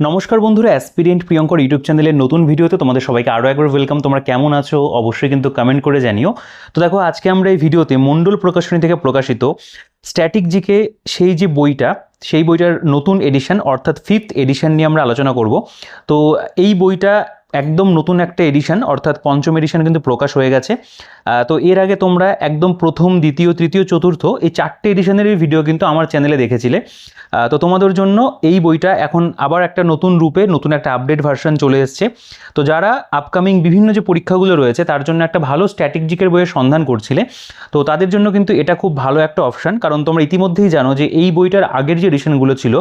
নমস্কার বন্ধুরা, aspirant Priyankar YouTube চ্যানেলের নতুন ভিডিওতে তোমাদের সবাইকে আরও একবার ওয়েলকাম। তোমরা কেমন আছো অবশ্যই কিন্তু কমেন্ট করে জানিও। তো দেখো, আজকে আমরা এই ভিডিওতে মণ্ডল প্রকাশনী থেকে প্রকাশিত স্ট্যাটিক জিকে সেই যে বইটা, সেই বইটার নতুন এডিশন অর্থাৎ 5th এডিশন নিয়ে আমরা আলোচনা করব। তো এই বইটা একদম নতুন একটা এডিশন অর্থাৎ পঞ্চম এডিশন কিন্তু প্রকাশ হয়ে গেছে। তো এর আগে তোমরা একদম প্রথম, দ্বিতীয়, তৃতীয়, চতুর্থ এই 4টে এডিশনের ভিডিও কিন্তু আমার চ্যানেলে দেখেছিলে। তো তোমাদের জন্য এই বইটা এখন আবার একটা নতুন রূপে, নতুন একটা আপডেট ভার্সন চলে এসছে। তো যারা আপকামিং বিভিন্ন যে পরীক্ষাগুলো রয়েছে তার জন্য একটা ভালো স্ট্যাটিক জিকের বইয়ের সন্ধান করছিলে, তো তাদের জন্য কিন্তু এটা খুব ভালো একটা অপশান। কারণ তোমরা ইতিমধ্যেই জানো যে এই বইটার আগের যে এডিশনগুলো ছিল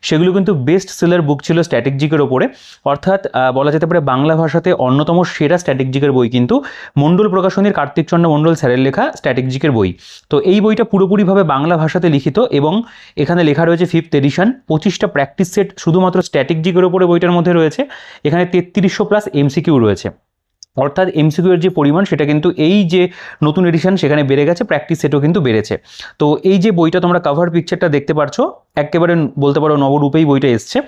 সেগুলো কিন্তু বেস্ট সেলার বুক ছিল স্ট্যাটিক জিকের ওপরে। অর্থাৎ বলা যেতে পারে বাংলা ভাষাতে অন্যতম সেরা স্ট্যাটিক জিকের বই কিন্তু মণ্ডল প্রকাশনীর কার্তিক চন্দ্র মণ্ডল স্যারের লেখা স্ট্যাটিক জিকের বই। তো এই বইটা পুরোপুরিভাবে বাংলা ভাষাতে লিখিত এবং এখানে লেখা রয়েছে 5th এডিশন। 25টা প্র্যাকটিস সেট শুধুমাত্র স্ট্যাটিক জিকের ওপরে বইটার মধ্যে রয়েছে। এখানে 3300 প্লাস এমসিকিউ রয়েছে। অর্থাৎ এমসিকিউ এর যে পরিমাণ সেটা কিন্তু এই যে নতুন এডিশন সেখানে বেড়ে গেছে, প্র্যাকটিস সেটও কিন্তু বেড়েছে। তো এই যে বইটা তোমরা কভার পিকচারটা দেখতে পারছো, একেবারে বলতে পারো নবরূপেই বইটা এসছে।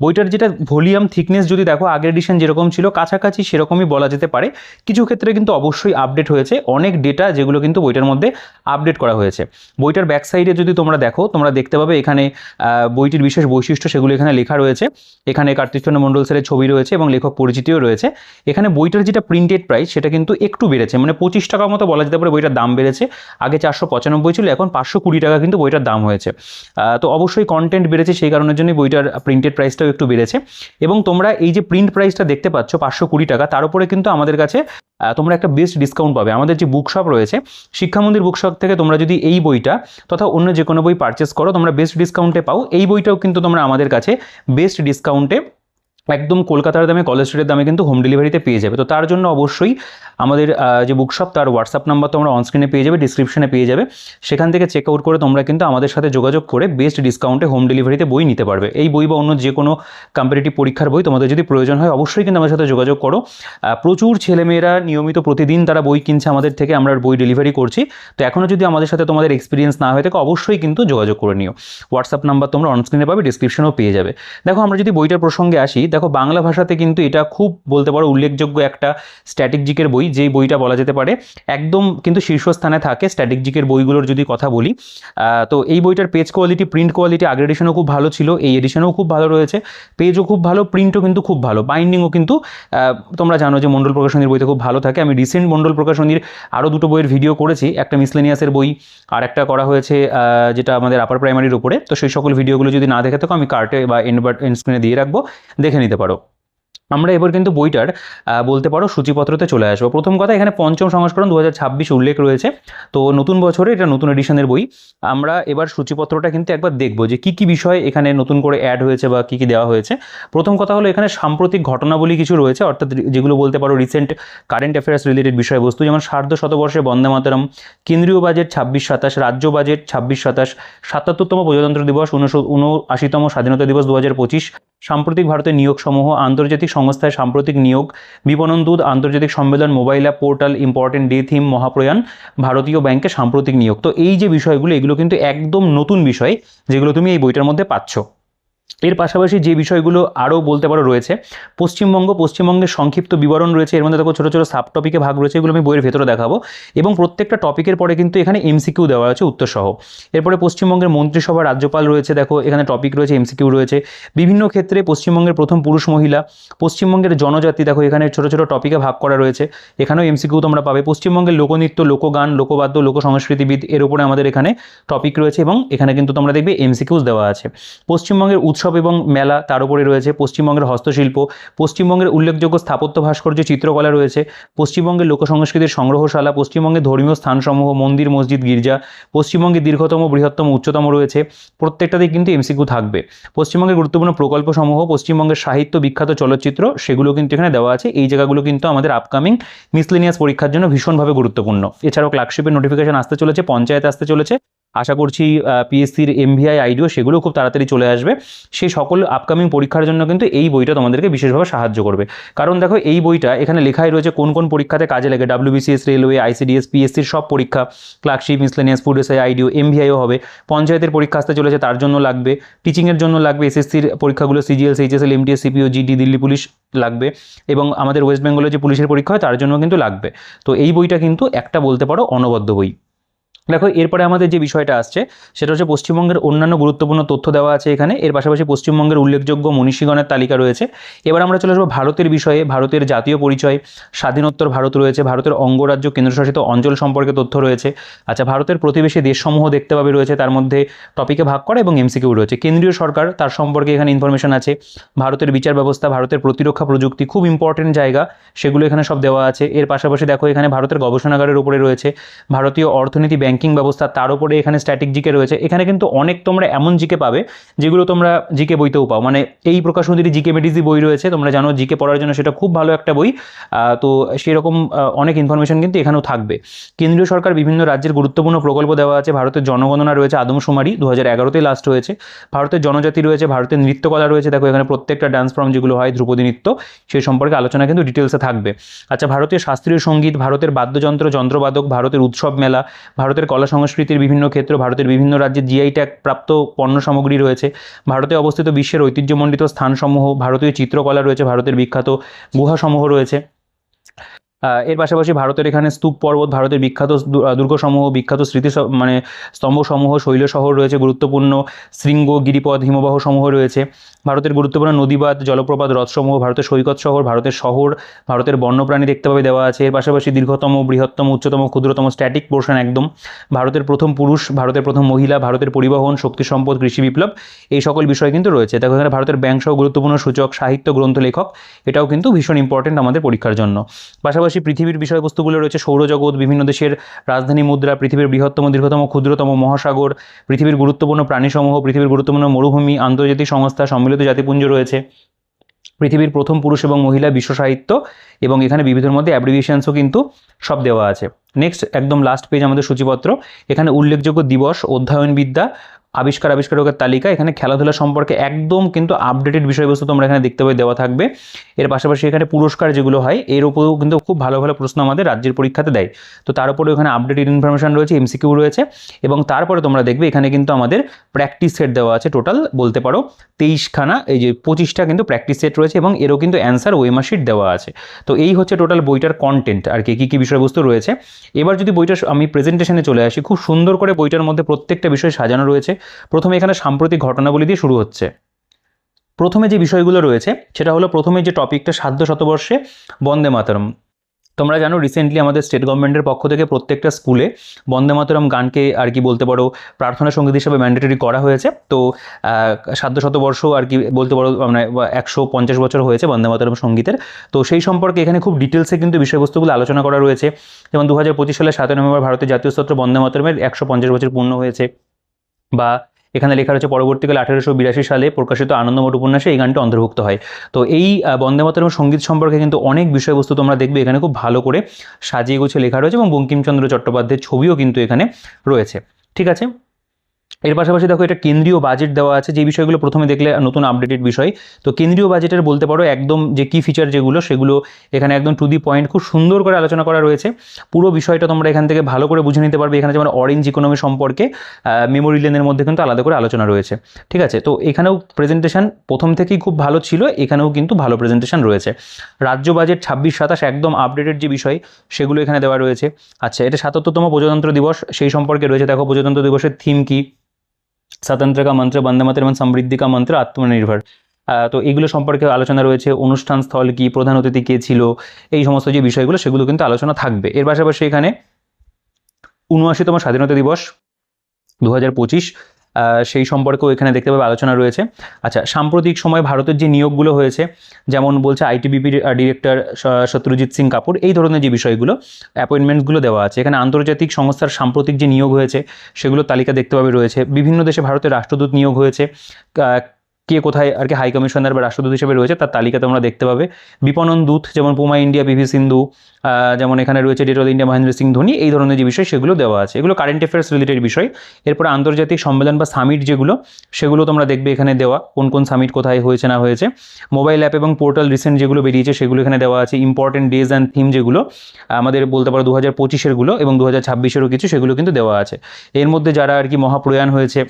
বইটার যেটা ভলিউম থিকনেস যদি দেখো, আগের এডিশন যেরকম ছিল কাছাকাছি সেরকমই বলা যেতে পারে। কিছু ক্ষেত্রে কিন্তু অবশ্যই আপডেট হয়েছে, অনেক ডেটা যেগুলো কিন্তু বইটার মধ্যে আপডেট করা হয়েছে। বইটার ব্যাক সাইডে যদি তোমরা দেখো, তোমরা দেখতে পাবে এখানে বইটির বিশেষ বৈশিষ্ট্য সেগুলো এখানে লেখা রয়েছে। এখানে কার্তিক চন্দ্র মণ্ডল স্যারের ছবি রয়েছে এবং লেখক পরিচিতিও রয়েছে। এখানে বইটার যেটা প্রিন্টেড প্রাইস সেটা কিন্তু একটু বেড়েছে, মানে 25 টাকা মতো বলা যেতে পারে বইটার দাম বেড়েছে। আগে 495 ছিল, এখন 520 টাকা কিন্তু বইটার দাম হয়েছে। তো অবশ্যই কন্টেন্ট বেড়েছে, সেই কারণের জন্যই বইটার প্রিন্টেড প্রাইসটাও একটু বেড়েছে। এবং তোমরা এই যে প্রিন্ট প্রাইসটা দেখতে পাচ্ছ 520 টাকা, তার উপরে কিন্তু আমাদের কাছে তোমরা একটা বেস্ট ডিসকাউন্ট পাবে। আমাদের যে বুকশপ রয়েছে শিক্ষামন্দির বুকশপ থেকে তোমরা যদি এই বইটা তথা অন্য যে কোনো বই পারচেস করো তোমরা বেস্ট ডিসকাউন্টে পাও। এই বইটাও কিন্তু তোমরা আমাদের কাছে বেস্ট ডিসকাউন্টে একদম কলকাতার দামে, কলেজ স্ট্রিটের দামে কিন্তু হোম ডেলিভারিতে পেয়ে যাবে। তো তার জন্য অবশ্যই আমাদের যে বুকশপ তার হোয়াটসঅ্যাপ নাম্বার তোমরা অনস্ক্রিনে পেয়ে যাবে, ডিসক্রিপশনে পেয়ে যাবে। সেখান থেকে চেক আউট করে তোমরা কিন্তু আমাদের সাথে যোগাযোগ করে বেস্ট ডিসকাউন্টে হোম ডেলিভারিতে বই নিতে পারবে। এই বই বা অন্য যে কোনো কম্পিটিটিভ পরীক্ষার বই তোমাদের যদি প্রয়োজন হয় অবশ্যই কিন্তু আমাদের সাথে যোগাযোগ করো। প্রচুর ছেলেমেয়েরা নিয়মিত প্রতিদিন তারা বই কিনছে আমাদের থেকে, আমরা বই ডেলিভারি করছি। তো এখনও যদি আমাদের সাথে তোমাদের এক্সপিরিয়েন্স না হয়ে থাকে অবশ্যই কিন্তু যোগাযোগ করে নিও। হোয়াটসঅ্যাপ নাম্বার তোমরা অনস্ক্রিনে পাবে, ডিসক্রিপশনেও পেয়ে যাবে। দেখো, আমরা যদি বইটার প্রসঙ্গে আসি, দেখো বাংলা ভাষাতে কিন্তু এটা খুব বলতে পারো উল্লেখযোগ্য একটা স্ট্যাটিক জিকের বই, যেই বইটা বলা যেতে পারে একদম কিন্তু শীর্ষস্থানে থাকে স্ট্যাটিক জিকের বইগুলোর যদি কথা বলি। তো এই বইটার পেজ কোয়ালিটি, প্রিন্ট কোয়ালিটি আগের এডিশনও খুব ভালো ছিল, এই এডিশনেও খুব ভালো রয়েছে। পেজও খুব ভালো, প্রিন্টও কিন্তু খুব ভালো, বাইন্ডিংও কিন্তু তোমরা জানো যে মণ্ডল প্রকাশনীর বইতে খুব ভালো থাকে। আমি রিসেন্ট মণ্ডল প্রকাশনীর আরও দুটো বইয়ের ভিডিও করেছি, একটা মিসলেনিয়াসের বই আর একটা করা হয়েছে যেটা আমাদের আপার প্রাইমারির উপরে। তো সেই সকল ভিডিওগুলো যদি না দেখে থাকো আমি কার্টে বা এন্ড স্ক্রিনে দিয়ে রাখবো, দেখে নিতে পারো। আমরা এবার কিন্তু বইটার বলতে পারো সূচিপত্রতে চলে আসবো। প্রথম কথা, এখানে পঞ্চম সংস্করণ 2026 উল্লেখ রয়েছে। তো নতুন বছরে এটা নতুন এডিশনের বই। আমরা এবার সূচিপত্রটা কিন্তু একবার দেখবো যে কী কী বিষয় এখানে নতুন করে অ্যাড হয়েছে বা কী কী দেওয়া হয়েছে। প্রথম কথা হলো, এখানে সাম্প্রতিক ঘটনাবলী কিছু রয়েছে, অর্থাৎ যেগুলো বলতে পারো রিসেন্ট কারেন্ট অ্যাফেয়ার্স রিলেটেড বিষয়বস্তু, যেমন সার্ধ শতবর্ষে বন্দে মাতরম, কেন্দ্রীয় বাজেট 26-27, রাজ্য বাজেট 26-27, 77তম প্রজাতন্ত্র দিবস, 79তম স্বাধীনতা দিবস 2025, সাম্প্রতিক ভারতের নিয়োগ সমূহ, আন্তর্জাতিক সংস্থায় সাম্প্রতিক নিয়োগ, বিপণন দূত, আন্তর্জাতিক সম্মেলন, mobile app portal, important day theme, মহাপ্রয়াণ, ভারতীয় ব্যাংকে সাম্প্রতিক নিয়োগ। তো এই যে বিষয়গুলো এগুলো কিন্তু একদম নতুন বিষয় যেগুলো তুমি এই বইটার মধ্যে পাচ্ছ। এর পাশাপাশি যে বিষয়গুলো আরও বলতে পারো রয়েছে, পশ্চিমবঙ্গের সংক্ষিপ্ত বিবরণ রয়েছে। এর মধ্যে দেখো ছোটো ছোটো সাব টপিকে ভাগ রয়েছে, এগুলো আমি বইয়ের ভেতরে দেখাবো। এবং প্রত্যেকটা টপিকের পরে কিন্তু এখানে এমসিকিউ দেওয়া আছে উত্তরসহ। এরপরে পশ্চিমবঙ্গের মন্ত্রিসভা, রাজ্যপাল রয়েছে, দেখো এখানে টপিক রয়েছে, এমসিকিউ রয়েছে। বিভিন্ন ক্ষেত্রে পশ্চিমবঙ্গের প্রথম পুরুষ মহিলা, পশ্চিমবঙ্গের জনজাতি, দেখো এখানে ছোটো ছোটো টপিকে ভাগ করা রয়েছে, এখানেও এমসিকিউ তোমরা পাবে। পশ্চিমবঙ্গের লোকনৃত্য, লোকগান, লোকবাদ্য, লোকসংস্কৃতিবিদ, এর উপরে আমাদের এখানে টপিক রয়েছে এবং এখানে কিন্তু তোমরা দেখবে এমসিকিউস দেওয়া আছে। পশ্চিমবঙ্গের উৎসব এবং মেলা, তার উপরে রয়েছে পশ্চিমবঙ্গের হস্তশিল্প, পশ্চিমবঙ্গের উল্লেখযোগ্য স্থাপত্য ভাস্কর্য, চিত্রকলা রয়েছে, পশ্চিমবঙ্গের লোকসংস্কৃতির সংগ্রহশালা, পশ্চিমবঙ্গের ধর্মীয় স্থানসমূহ, মন্দির, মসজিদ, গির্জা, পশ্চিমবঙ্গের দীর্ঘতম, বৃহত্তম, উচ্চতম রয়েছে, প্রত্যেকটাতেই কিন্তু এমসিকিউ থাকবে। পশ্চিমবঙ্গের গুরুত্বপূর্ণ প্রকল্পসমূহ, পশ্চিমবঙ্গের সাহিত্য, বিখ্যাত চলচ্চিত্র, সেগুলো কিন্তু এখানে দেওয়া আছে। এই জায়গাগুলো কিন্তু আমাদের আপকামিং মিসলেনিয়াস পরীক্ষার জন্য ভীষণভাবে গুরুত্বপূর্ণ। এছাড়াও ক্লার্কশিপের নোটিফিকেশন আসতে চলেছে, পঞ্চায়েত আসতে চলেছে, আশা করছি পিএসসির এমভিআই আইডিও সেগুলো খুব তাড়াতাড়ি চলে আসবে। সেই সকল আপকামিং পরীক্ষার জন্য কিন্তু এই বইটা তোমাদেরকে বিশেষভাবে সাহায্য করবে। কারণ দেখো এই বইটা এখানে লেখাই রয়েছে কোন কোন পরীক্ষাতে কাজে লাগে, ডাব্লিউবিসিএস, রেলওয়ে, আইসিডিএস, পিএসসির সব পরীক্ষা, ক্লার্কশিপ, মিসলেনিয়াস, ফুড এসআই, আইডিও, এমভিআইও হবে, পঞ্চায়েতের পরীক্ষা আসতে চলেছে তার জন্য লাগবে, টিচিংয়ের জন্য লাগবে, এসএসসির পরীক্ষাগুলো CGL, HSL, MTS, CPO, GD, Delhi police লাগবে, এবং আমাদের ওয়েস্ট বেঙ্গলের যে পুলিশের পরীক্ষা হয় তার জন্য কিন্তু লাগবে। তো এই বইটা কিন্তু একটা বলতে পারো অনবদ্য বই। দেখো এরপরে আমাদের যে বিষয়টা আসছে সেটা হচ্ছে পশ্চিমবঙ্গের অন্যান্য গুরুত্বপূর্ণ তথ্য দেওয়া আছে এখানে। এর পাশাপাশি পশ্চিমবঙ্গের উল্লেখযোগ্য মনীষীগণের তালিকা রয়েছে। এবার আমরা চলে আসবো ভারতের বিষয়ে। ভারতের জাতীয় পরিচয়, স্বাধীনোত্তর ভারত রয়েছে, ভারতের অঙ্গরাজ্য কেন্দ্রশাসিত অঞ্চল সম্পর্কে তথ্য রয়েছে। আচ্ছা, ভারতের প্রতিবেশী দেশসমূহ দেখতে পাবে রয়েছে, তার মধ্যে টপিকে ভাগ করা এবং এমসিকিউ রয়েছে। কেন্দ্রীয় সরকার তার সম্পর্কে এখানে ইনফরমেশন আছে। ভারতের বিচার ব্যবস্থা, ভারতের প্রতিরক্ষা প্রযুক্তি, খুব ইম্পর্টেন্ট জায়গা, সেগুলো এখানে সব দেওয়া আছে। এর পাশাপাশি দেখো এখানে ভারতের গবেষণাগারের উপরে রয়েছে, ভারতীয় অর্থনীতি, ব্যাংকিং ব্যবস্থা, তার উপরে এখানে স্ট্যাটিক জিকে রয়েছে। এখানে কিন্তু অনেক তোমরা এমন জিকে পাবে যেগুলো তোমরা জিকে বইতেও পাও, মানে এই প্রকাশনীর জিকে মেডিজি বই রয়েছে, তোমরা জানো জিকে পড়ার জন্য সেটা খুব ভালো একটা বই। তো সেরকম অনেক ইনফরমেশন কিন্তু এখানেও থাকবে। কেন্দ্রীয় সরকার বিভিন্ন রাজ্যের গুরুত্বপূর্ণ প্রকল্প দেওয়া আছে। ভারতের জনগণনা রয়েছে, আদমশুমারি 2011তেই লাস্ট হয়েছে। ভারতের জনজাতি রয়েছে, ভারতের নৃত্যকলা রয়েছে, দেখো এখানে প্রত্যেকটা ডান্স ফর্ম যেগুলো হয়, ধ্রুপদী নৃত্য, সেই সম্পর্কে আলোচনা কিন্তু ডিটেলসে থাকবে। আচ্ছা, ভারতীয় শাস্ত্রীয় সঙ্গীত, ভারতের বাদ্যযন্ত্র, যন্ত্রবাদক, ভারতের উৎসব মেলা, ভারতের কলা সংস্কৃতির বিভিন্ন ক্ষেত্র, ভারতের বিভিন্ন রাজ্যে জিআই ট্যাগ প্রাপ্ত পণ্য সামগ্রী রয়েছে, ভারতে অবস্থিত বিশ্বের ঐতিহ্যমণ্ডিত স্থানসমূহ, ভারতীয় চিত্রকলা রয়েছে, ভারতের বিখ্যাত গুহাসমূহ রয়েছে। এর পাশাপাশি ভারতের এখানে স্তূপ পর্বত, ভারতের বিখ্যাত দুর্গসমূহ, বিখ্যাত স্মৃতি মানে স্তম্ভসমূহ, শৈল শহর রয়েছে, গুরুত্বপূর্ণ শৃঙ্গ, গিরিপথ, হিমবাহ সমূহ রয়েছে, ভারতের গুরুত্বপূর্ণ নদীবাদ, জলপ্রপাত, হ্রদসমূহ, ভারতের সৈকত শহর, ভারতের শহর, ভারতের বন্যপ্রাণী দেখতে পাবে দেওয়া আছে। এর পাশাপাশি দীর্ঘতম, বৃহত্তম, উচ্চতম, ক্ষুদ্রতম, স্ট্যাটিক পোর্শন একদম, ভারতের প্রথম পুরুষ, ভারতের প্রথম মহিলা, ভারতের পরিবহন, শক্তি সম্পদ, কৃষি বিপ্লব, এই সকল বিষয় কিন্তু রয়েছে। দেখো এখানে ভারতের ব্যাংক সহ গুরুত্বপূর্ণ সূচক, সাহিত্য, গ্রন্থ, লেখক, এটাও কিন্তু ভীষণ ইম্পর্টেন্ট আমাদের পরীক্ষার জন্য। পাশাপাশি পৃথিবীর বিষয়বস্তুগুলো রয়েছে, সৌরজগৎ, বিভিন্ন দেশের রাজধানী মুদ্রা, পৃথিবীর বৃহত্তম, দীর্ঘতম, ক্ষুদ্রতম মহাসাগর, পৃথিবীর গুরুত্বপূর্ণ প্রাণীসমূহ, পৃথিবীর গুরুত্বপূর্ণ মরুভূমি, আন্তর্জাতিক সংস্থা, সম্মিলিত জাতিপুঞ্জ রয়েছে, পৃথিবীর প্রথম পুরুষ এবং মহিলা, বিশ্ব সাহিত্য, এবং এখানে বিবিধের মধ্যে অ্যাব্রিভিয়েশনসও কিন্তু সব দেওয়া আছে। নেক্সট একদম লাস্ট পেজ আমাদের সূচিপত্র। এখানে উল্লেখযোগ্য দিবস, অধ্যয়নবিদ্যা, আবিষ্কারকের তালিকা, এখানে খেলাধুলা সম্পর্কে একদম কিন্তু আপডেটেড বিষয়বস্তু তোমরা এখানে দেখতে পাবে দেওয়া থাকবে। এর পাশাপাশি এখানে পুরস্কার যেগুলো হয় এর উপরেও কিন্তু খুব ভালো ভালো প্রশ্ন আমাদের রাজ্যের পরীক্ষাতে দেয়। তো তার উপরে এখানে আপডেটেড ইনফরমেশন রয়েছে, এমসিকিউ রয়েছে, এবং তারপরে তোমরা দেখবে এখানে কিন্তু আমাদের প্র্যাকটিস সেট দেওয়া আছে। টোটাল বলতে পারো 23খানা, এই যে 25টা কিন্তু প্র্যাকটিস সেট রয়েছে, এবং এরও কিন্তু অ্যান্সার ওএমআর শিট দেওয়া আছে। তো এই হচ্ছে টোটাল বইটার কন্টেন্ট আর কি, কী বিষয়বস্তু রয়েছে। এবার যদি বইটা আমি প্রেজেন্টেশনে চলে আসি, খুব সুন্দর করে বইটার মধ্যে প্রত্যেকটা বিষয় সাজানো রয়েছে। প্রথমে এখানে সাম্প্রতিক ঘটনাবলী দিয়ে শুরু হচ্ছে। প্রথমে যে বিষয়গুলো রয়েছে সেটা হলো, প্রথমে যে টপিকটা, সার্ধ শতবর্ষে বন্দে মাতরম। তোমরা জানো রিসেন্টলি আমাদের স্টেট গভর্নমেন্টের পক্ষ থেকে প্রত্যেকটা স্কুলে বন্দে মাতরম গানকে আর কি বলতে পারো প্রার্থনা সঙ্গীত হিসেবে ম্যান্ডেটরি করা হয়েছে। তো সার্ধ শতবর্ষ আর কি বলতে পারো, মানে 150 বছর হয়েছে বন্দে মাতরম সঙ্গীতের। তো সেই সম্পর্কে এখানে খুব ডিটেলসে কিন্তু বিষয়বস্তুগুলো আলোচনা করা রয়েছে। যেমন 2025 সালে 7 নভেম্বর ভারতের জাতীয় স্তোত্র বন্দে মাতরমের 150 বছর পূর্ণ হয়েছে। বা এখানে লেখা রয়েছে পরবর্তীকালে 1882 সালে প্রকাশিত আনন্দমঠ উপন্যাসে এই গানটি অন্তর্ভুক্ত হয়। তো এই বন্দে মাতরম সঙ্গীত সম্পর্কে কিন্তু অনেক বিষয়বস্তু তোমরা দেখবে এখানে খুব ভালো করে সাজিয়ে গুছিয়ে লেখা রয়েছে, এবং বঙ্কিমচন্দ্র চট্টোপাধ্যায়ের ছবিও কিন্তু এখানে রয়েছে। ঠিক আছে, এর পাশাপাশি দেখো এটা কেন্দ্রীয় বাজেট দেওয়া আছে, যে বিষয়গুলো প্রথমে দেখলে নতুন আপডেটেড বিষয়। তো কেন্দ্রীয় বাজেটের বলতে পারো একদম যে কি ফিচার যেগুলো, সেগুলো এখানে একদম টু দি পয়েন্ট খুব সুন্দর করে আলোচনা করা রয়েছে। পুরো বিষয়টা তোমরা এখান থেকে ভালো করে বুঝে নিতে পারবে। এখানে যেমন অরেঞ্জ ইকোনমি সম্পর্কে মেমোরি লেনের মধ্যে কিন্তু আলাদা করে আলোচনা রয়েছে। ঠিক আছে, তো এখানেও প্রেজেন্টেশন প্রথম থেকেই খুব ভালো ছিল, এখানেও কিন্তু ভালো প্রেজেন্টেশন রয়েছে। রাজ্য বাজেট 26-27 একদম আপডেটেড যে বিষয় সেগুলো এখানে দেওয়া রয়েছে। আচ্ছা, এটা 77তম প্রজাতন্ত্র দিবস, সেই সম্পর্কে রয়েছে। দেখো প্রজাতন্ত্র দিবসের থিম কি, स्वतंत्र का मंत्र, वंदे मातरम এবং সমৃদ্ধি का मंत्र, আত্মনির্ভর। তো এগুলো সম্পর্কে আলোচনা রয়েছে। অনুষ্ঠান স্থল কি, প্রধান অতিথি কে ছিল, এই সমস্ত যে বিষয়গুলো সেগুলো কিন্তু আলোচনা থাকবে। এর পাশাপাশি এখানে ৭৯তম স্বাধীনতা দিবস 2025 সেই সম্পর্কেও এখানে দেখতে পাবে আলোচনা রয়েছে। আচ্ছা, সাম্প্রতিক সময় ভারতের যে নিয়োগগুলো হয়েছে, যেমন বলছে আইটিবিপির ডিরেক্টর সত্যজিৎ সিং কাপুর, এই ধরনের যে বিষয়গুলো অ্যাপয়েন্টমেন্টসগুলো দেওয়া আছে। এখানে আন্তর্জাতিক সংস্থার সাম্প্রতিক যে নিয়োগ হয়েছে সেগুলো তালিকা দেখতে পাবে রয়েছে। বিভিন্ন দেশে ভারতের রাষ্ট্রদূত নিয়োগ হয়েছে, কে কোথায় আর কি হাই কমিশনার বা রাষ্ট্রদূত হিসেবে রয়েছে তার তালিকা তোমরা দেখতে পাবে। বিপণন দূত যেমন পুমা ইন্ডিয়া, পিভি সিন্ধু, যেমন এখানে রয়েছে date of India Mahendra Singh Dhoni, এই ধরনের যে বিষয় সেগুলো দেওয়া আছে, এগুলো কারেন্ট অ্যাফেয়ার্স রিলেটেড বিষয়। এরপরে আন্তর্জাতিক সম্মেলন বা সামিট যেগুলো, সেগুলো তোমরা দেখবে এখানে দেওয়া, কোন কোন সামিট কোথায় হয়েছে না হয়েছে। মোবাইল অ্যাপ এবং পোর্টাল রিসেন্ট যেগুলো বেরিয়েছে সেগুলো এখানে দেওয়া আছে। ইম্পর্টেন্ট ডেজ অ্যান্ড থিম যেগুলো আমাদের বলতে পারো 2025-এরগুলো এবং 2026-এরও কিছু, সেগুলো কিন্তু দেওয়া আছে। এর মধ্যে যারা আর কি মহাপ্রয়াণ হয়েছে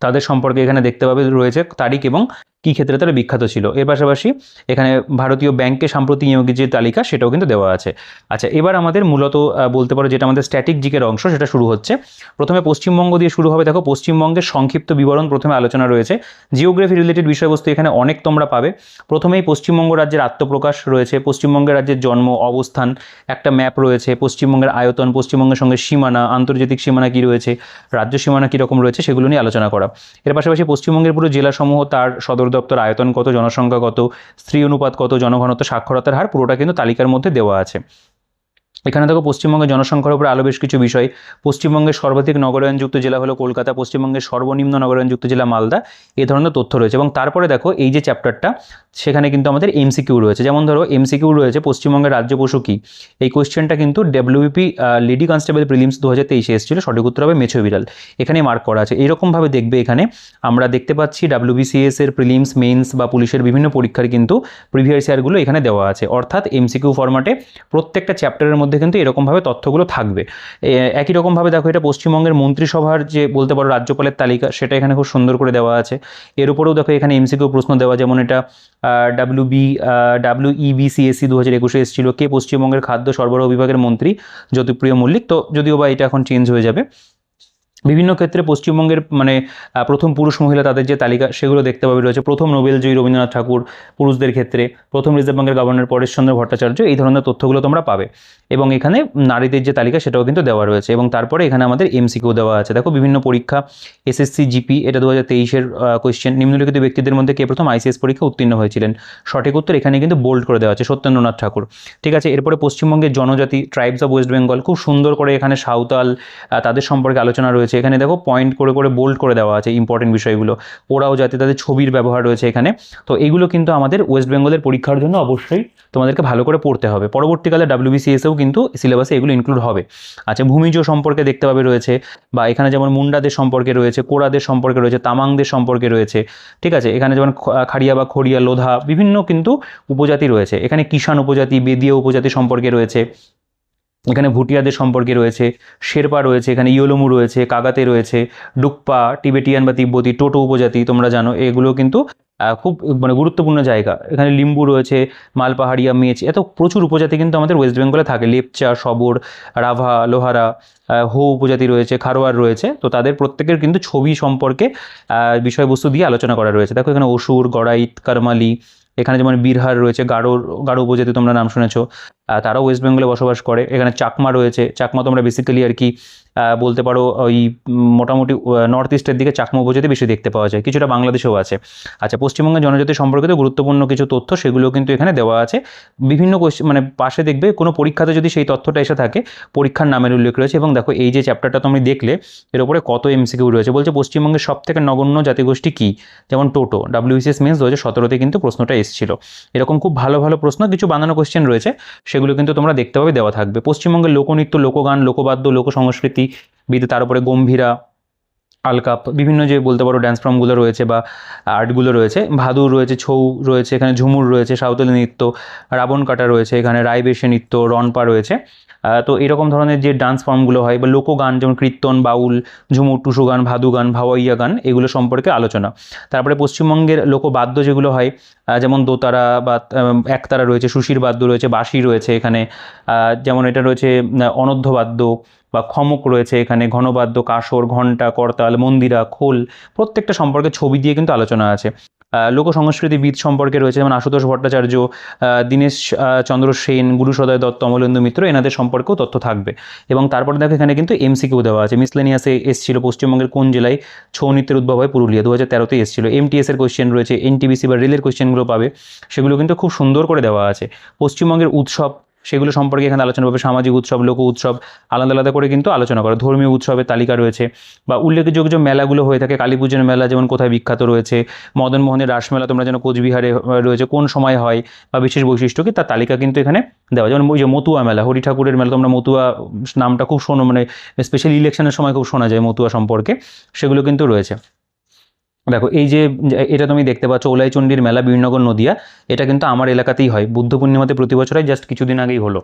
তাদের সম্পর্কে এখানে দেখতে পাবে রয়েছে তারিখ এবং কী ক্ষেত্রে তারা বিখ্যাত ছিল। এর পাশাপাশি এখানে ভারতীয় ব্যাংকে সাম্প্রতিক নিয়োগের যে তালিকা সেটাও কিন্তু দেওয়া আছে। আচ্ছা, এবার আমাদের মূলত বলতে পারো যেটা আমাদের স্ট্যাটিক জিকের অংশ সেটা শুরু হচ্ছে। প্রথমে পশ্চিমবঙ্গ দিয়ে শুরু হবে। দেখো, পশ্চিমবঙ্গের সংক্ষিপ্ত বিবরণ প্রথমে আলোচনা রয়েছে। জিওগ্রাফি রিলেটেড বিষয়বস্তু এখানে অনেক তোমরা পাবে। প্রথমেই পশ্চিমবঙ্গ রাজ্যের আত্মপ্রকাশ রয়েছে, পশ্চিমবঙ্গের রাজ্যের জন্ম অবস্থান, একটা ম্যাপ রয়েছে, পশ্চিমবঙ্গের আয়তন, পশ্চিমবঙ্গের সঙ্গে সীমানা, আন্তর্জাতিক সীমানা কী রয়েছে, রাজ্য সীমানা কীরকম রয়েছে, সেগুলো নিয়ে আলোচনা করা। এর পাশাপাশি পশ্চিমবঙ্গের পুরো জেলাসমূহ, তার সদর দপ্তর, আয়তন কত, জনসংখ্যা কত, স্ত্রী অনুপাত কত, জনঘনত্ব, সাক্ষরতার হার, পুরোটা কিন্তু তালিকার মধ্যে দেওয়া আছে। এখানে দেখো পশ্চিমবঙ্গের জনসংখ্যার উপরে আরও বেশ কিছু বিষয়। পশ্চিমবঙ্গের সর্বাধিক নগরায়ণযুক্ত জেলা হলো কলকাতা, পশ্চিমবঙ্গের সর্বনিম্ন নগরায়ণযুক্ত জেলা মালদা, এই ধরনের তথ্য রয়েছে। এবং তারপরে দেখো এই যে চ্যাপ্টারটা, সেখানে কিন্তু আমাদের এমসিকিউ রয়েছে। যেমন ধরো এমসিকিউ রয়েছে পশ্চিমবঙ্গের রাজ্য পশু কী, এই কোয়েশ্চেনটা কিন্তু ডব্লিউপি লেডি কনস্টেবল প্রিলিমস 2023-এ এসেছিল, সঠিক উত্তর হবে মেছো বিড়াল, এখানে মার্ক করা আছে। এইরকমভাবে দেখবে এখানে আমরা দেখতে পাচ্ছি ডাব্লিউবিসিএস এর প্রিলিমস, মেন্স বা পুলিশের বিভিন্ন পরীক্ষার কিন্তু প্রিভিয়াস ইয়ারগুলো এখানে দেওয়া আছে, অর্থাৎ এমসিকিউ ফরম্যাটে প্রত্যেকটা চ্যাপ্টারের মধ্যে কিন্তু এরকমভাবে তথ্যগুলো থাকবে। একই রকমভাবে দেখো এটা পশ্চিমবঙ্গের মন্ত্রিসভার যে বলতে পারো রাজ্যপালের তালিকা, সেটা এখানে খুব সুন্দর করে দেওয়া আছে। এর উপরেও দেখো এখানে এমসিকিউ প্রশ্ন দেওয়া, যেমন এটা ডাব্লিউইবিসিএসসি 2021-এ এসেছিল, কে পশ্চিমবঙ্গের খাদ্য সরবরাহ বিভাগের মন্ত্রী, জ্যোতিপ্রিয় মল্লিক, তো যদিও বা এটা এখন চেঞ্জ হয়ে যাবে। বিভিন্ন ক্ষেত্রে পশ্চিমবঙ্গের মানে প্রথম পুরুষ মহিলা তাদের যে তালিকা সেগুলো দেখতে পাবে রয়েছে। প্রথম নোবেলজয়ী রবীন্দ্রনাথ ঠাকুর পুরুষদের ক্ষেত্রে, প্রথম রিজার্ভ ব্যাঙ্কের গভর্নর পরেশচন্দ্র ভট্টাচার্য, এই ধরনের তথ্যগুলো তোমরা পাবে। এবং এখানে নারীদের যে তালিকা সেটাও কিন্তু দেওয়া রয়েছে। এবং তারপরে এখানে আমাদের এমসিকিউ দেওয়া আছে। দেখো বিভিন্ন পরীক্ষা, এসএসসি জিপি, এটা 2023-এর কোয়েশ্চেন। নিম্নলিখিত ব্যক্তিদের মধ্যে কে প্রথম আইসিএস পরীক্ষা উত্তীর্ণ হয়েছিলেন, সঠিক উত্তর এখানে কিন্তু বোল্ড করে দেওয়া আছে, সত্যেন্দ্রনাথ ঠাকুর। ঠিক আছে, এরপরে পশ্চিমবঙ্গের জনজাতি, ট্রাইবস অফ ওয়েস্ট বেঙ্গল, খুব সুন্দর করে এখানে সাঁওতাল তাদের সম্পর্কে আলোচনা রয়েছে। এখানে দেখো পয়েন্ট করে করে বোল্ড করে দেওয়া আছে ইম্পর্টেন্ট বিষয়গুলো। ওরাও যাতে, তাদের ছবির ব্যবহার রয়েছে এখানে। তো এগুলো কিন্তু আমাদের ওয়েস্ট বেঙ্গলের পরীক্ষার জন্য অবশ্যই তোমাদেরকে ভালো করে পড়তে হবে। পরবর্তীকালে ডাব্লিউবিসিএসেও কিন্তু সিলেবাসে এগুলো ইনক্লুড হবে। আচ্ছা, ভূমিজ সম্পর্কে দেখতে পাবে রয়েছে, বা এখানে যেমন মুন্ডাদের সম্পর্কে রয়েছে, কোরাদের সম্পর্কে রয়েছে, তামাংদের সম্পর্কে রয়েছে। ঠিক আছে, এখানে যেমন খাড়িয়া বা খড়িয়া, লোধা, বিভিন্ন কিন্তু উপজাতি রয়েছে। এখানে কিষাণ উপজাতি, বেদিয়া উপজাতি সম্পর্কে রয়েছে। এখানে ভুটিয়াদের সম্পর্কে রয়েছে, শেরপা রয়েছে, এখানে ইয়োলমু রয়েছে, কাগাতে রয়েছে, ডুকপা, টিবেটিয়ান বা তিব্বতী, টোটো উপজাতি, তোমরা জানো এগুলো কিন্তু খুব মানে গুরুত্বপূর্ণ জায়গা। এখানে লিম্বু রয়েছে, মালপাহাড়িয়া, মেচ, এত প্রচুর উপজাতি কিন্তু আমাদের ওয়েস্ট বেঙ্গলে থাকে। লেপচা, শবর, রাভা, লোহারা, হো উপজাতি রয়েছে, খারোয়ার রয়েছে। তো তাদের প্রত্যেকের কিন্তু ছবি সম্পর্কে বিষয়বস্তু দিয়ে আলোচনা করা রয়েছে। দেখো এখানে অসুর, গড়াইত, কারমালি, এখানে যেমন বীরহার রয়েছে, গারো উপজাতি তোমরা নাম শুনেছো, তারাও ওয়েস্ট বেঙ্গলে বসবাস করে। এখানে চাকমা রয়েছে, চাকমা তোমরা বেসিক্যালি আর কি বলতে পারো ওই মোটামুটি নর্থ ইস্টের দিকে চাকমা উপজাতি বেশি দেখতে পাওয়া যায়, কিছুটা বাংলাদেশেও আছে। আচ্ছা, পশ্চিমবঙ্গের জনজাতি সম্পর্কিত গুরুত্বপূর্ণ কিছু তথ্য সেগুলো কিন্তু এখানে দেওয়া আছে। বিভিন্ন মানে পাশে দেখবে কোনো পরীক্ষাতে যদি সেই তথ্যটা এসে থাকে, পরীক্ষার নামের উল্লেখ রয়েছে। এবং দেখো এই যে চ্যাপ্টারটা তুমি দেখলে এর উপরে কত এমসিকিউ রয়েছে। বলছে পশ্চিমবঙ্গের সব থেকে নগণ্য জাতিগোষ্ঠী কী, যেমন টোটো, ডাব্লিউবিসিএস মেন্স 2017-তে কিন্তু প্রশ্নটা এসেছিল। এরকম খুব ভালো ভালো প্রশ্ন, কিছু বানানো কোয়েশ্চেন রয়েছে, সেগুলো কিন্তু তোমরা দেখতে পাবে, দেওয়া থাকবে। পশ্চিমবঙ্গের লোকনৃত্য, লোকগান, লোকবাদ্য, লোক সংস্কৃতি বিদ্যে, তার উপরে গম্ভীরা, আলকাপ, বিভিন্ন যে বলতে পারো ড্যান্স ফর্মগুলো রয়েছে বা আর্টগুলো রয়েছে, ভাদুর রয়েছে, ছৌ রয়েছে, এখানে ঝুমুর রয়েছে, সাঁওতালি নৃত্য, রাবণ কাটা রয়েছে, এখানে রায়বেশে নৃত্য, রনপা রয়েছে। তো এরকম ধরনের যে ডান্স ফর্মগুলো হয় বা লোকগান, যেমন কীর্তন, বাউল, ঝুমুর, টুসু গান, ভাদু গান, ভাওয়াইয়া গান, এগুলো সম্পর্কে আলোচনা। তারপরে পশ্চিমবঙ্গের লোকবাদ্য যেগুলো হয়, যেমন দোতারা বা একতারা রয়েছে, সুশির বাদ্য রয়েছে, বাঁশি রয়েছে এখানে, যেমন এটা রয়েছে অনধ্যবাদ্য বা খমক রয়েছে, এখানে ঘনবাদ্য, কাসর, ঘণ্টা, করতাল, মন্দিরা, খোল, প্রত্যেকটা সম্পর্কে ছবি দিয়ে কিন্তু আলোচনা আছে। লোক সংস্কৃতিবিদ সম্পর্কে রয়েছে, যেমন আশুতোষ ভট্টাচার্য, দীনেশ চন্দ্র সেন, গুরুসদয় দত্ত, অমলেন্দু মিত্র, এনাদের সম্পর্কেও তথ্য থাকবে। এবং তারপরে দেখো এখানে কিন্তু এমসিকিউ দেওয়া আছে। মিসলেনিয়াসে এসেছিল পশ্চিমবঙ্গের কোন জেলায় ছৌ নৃত্যের উদ্ভব হয়, পুরুলিয়া, 2013-তে এসেছিল। এমটিএস এর কোয়েশ্চেন রয়েছে, এনটিবিসি বা রেলের কোয়েশ্চেনগুলো পাবে, সেগুলো কিন্তু খুব সুন্দর করে দেওয়া আছে। পশ্চিমবঙ্গের উৎসব, সেগুলো সম্পর্কে এখানে আলোচনা পাবে। সামাজিক উৎসব, লোক উৎসব আলাদা আলাদা করে কিন্তু আলোচনা করা, ধর্মীয় উৎসবের তালিকা রয়েছে বা উল্লেখযোগ্য যে মেলাগুলো হয়ে থাকে, কালী পুজোর মেলা যেমন কোথায় বিখ্যাত রয়েছে, মদন মোহনের রাসমেলা তোমরা যেন কোচবিহারে রয়েছে কোন সময় হয় বা বিশেষ বৈশিষ্ট্য কি তার তালিকা কিন্তু এখানে দেওয়া। যেমন ওই যে মতুয়া মেলা, হরি ঠাকুরের মেলা, তোমরা মতুয়া নামটা খুব শোনো, মানে স্পেশালি ইলেকশনের সময় খুব শোনা যায় মতুয়া সম্পর্কে, সেগুলো কিন্তু রয়েছে। দেখো এই যে এটা তুমি দেখতে পাচ্ছ ওলাইচণ্ডীর মেলা, বীরনগর নদিয়া, এটা কিন্তু আমার এলাকাতেই হয়, বুদ্ধ পূর্ণিমাতে প্রতি বছর হয়, জাস্ট কিছুদিন আগেই হলো।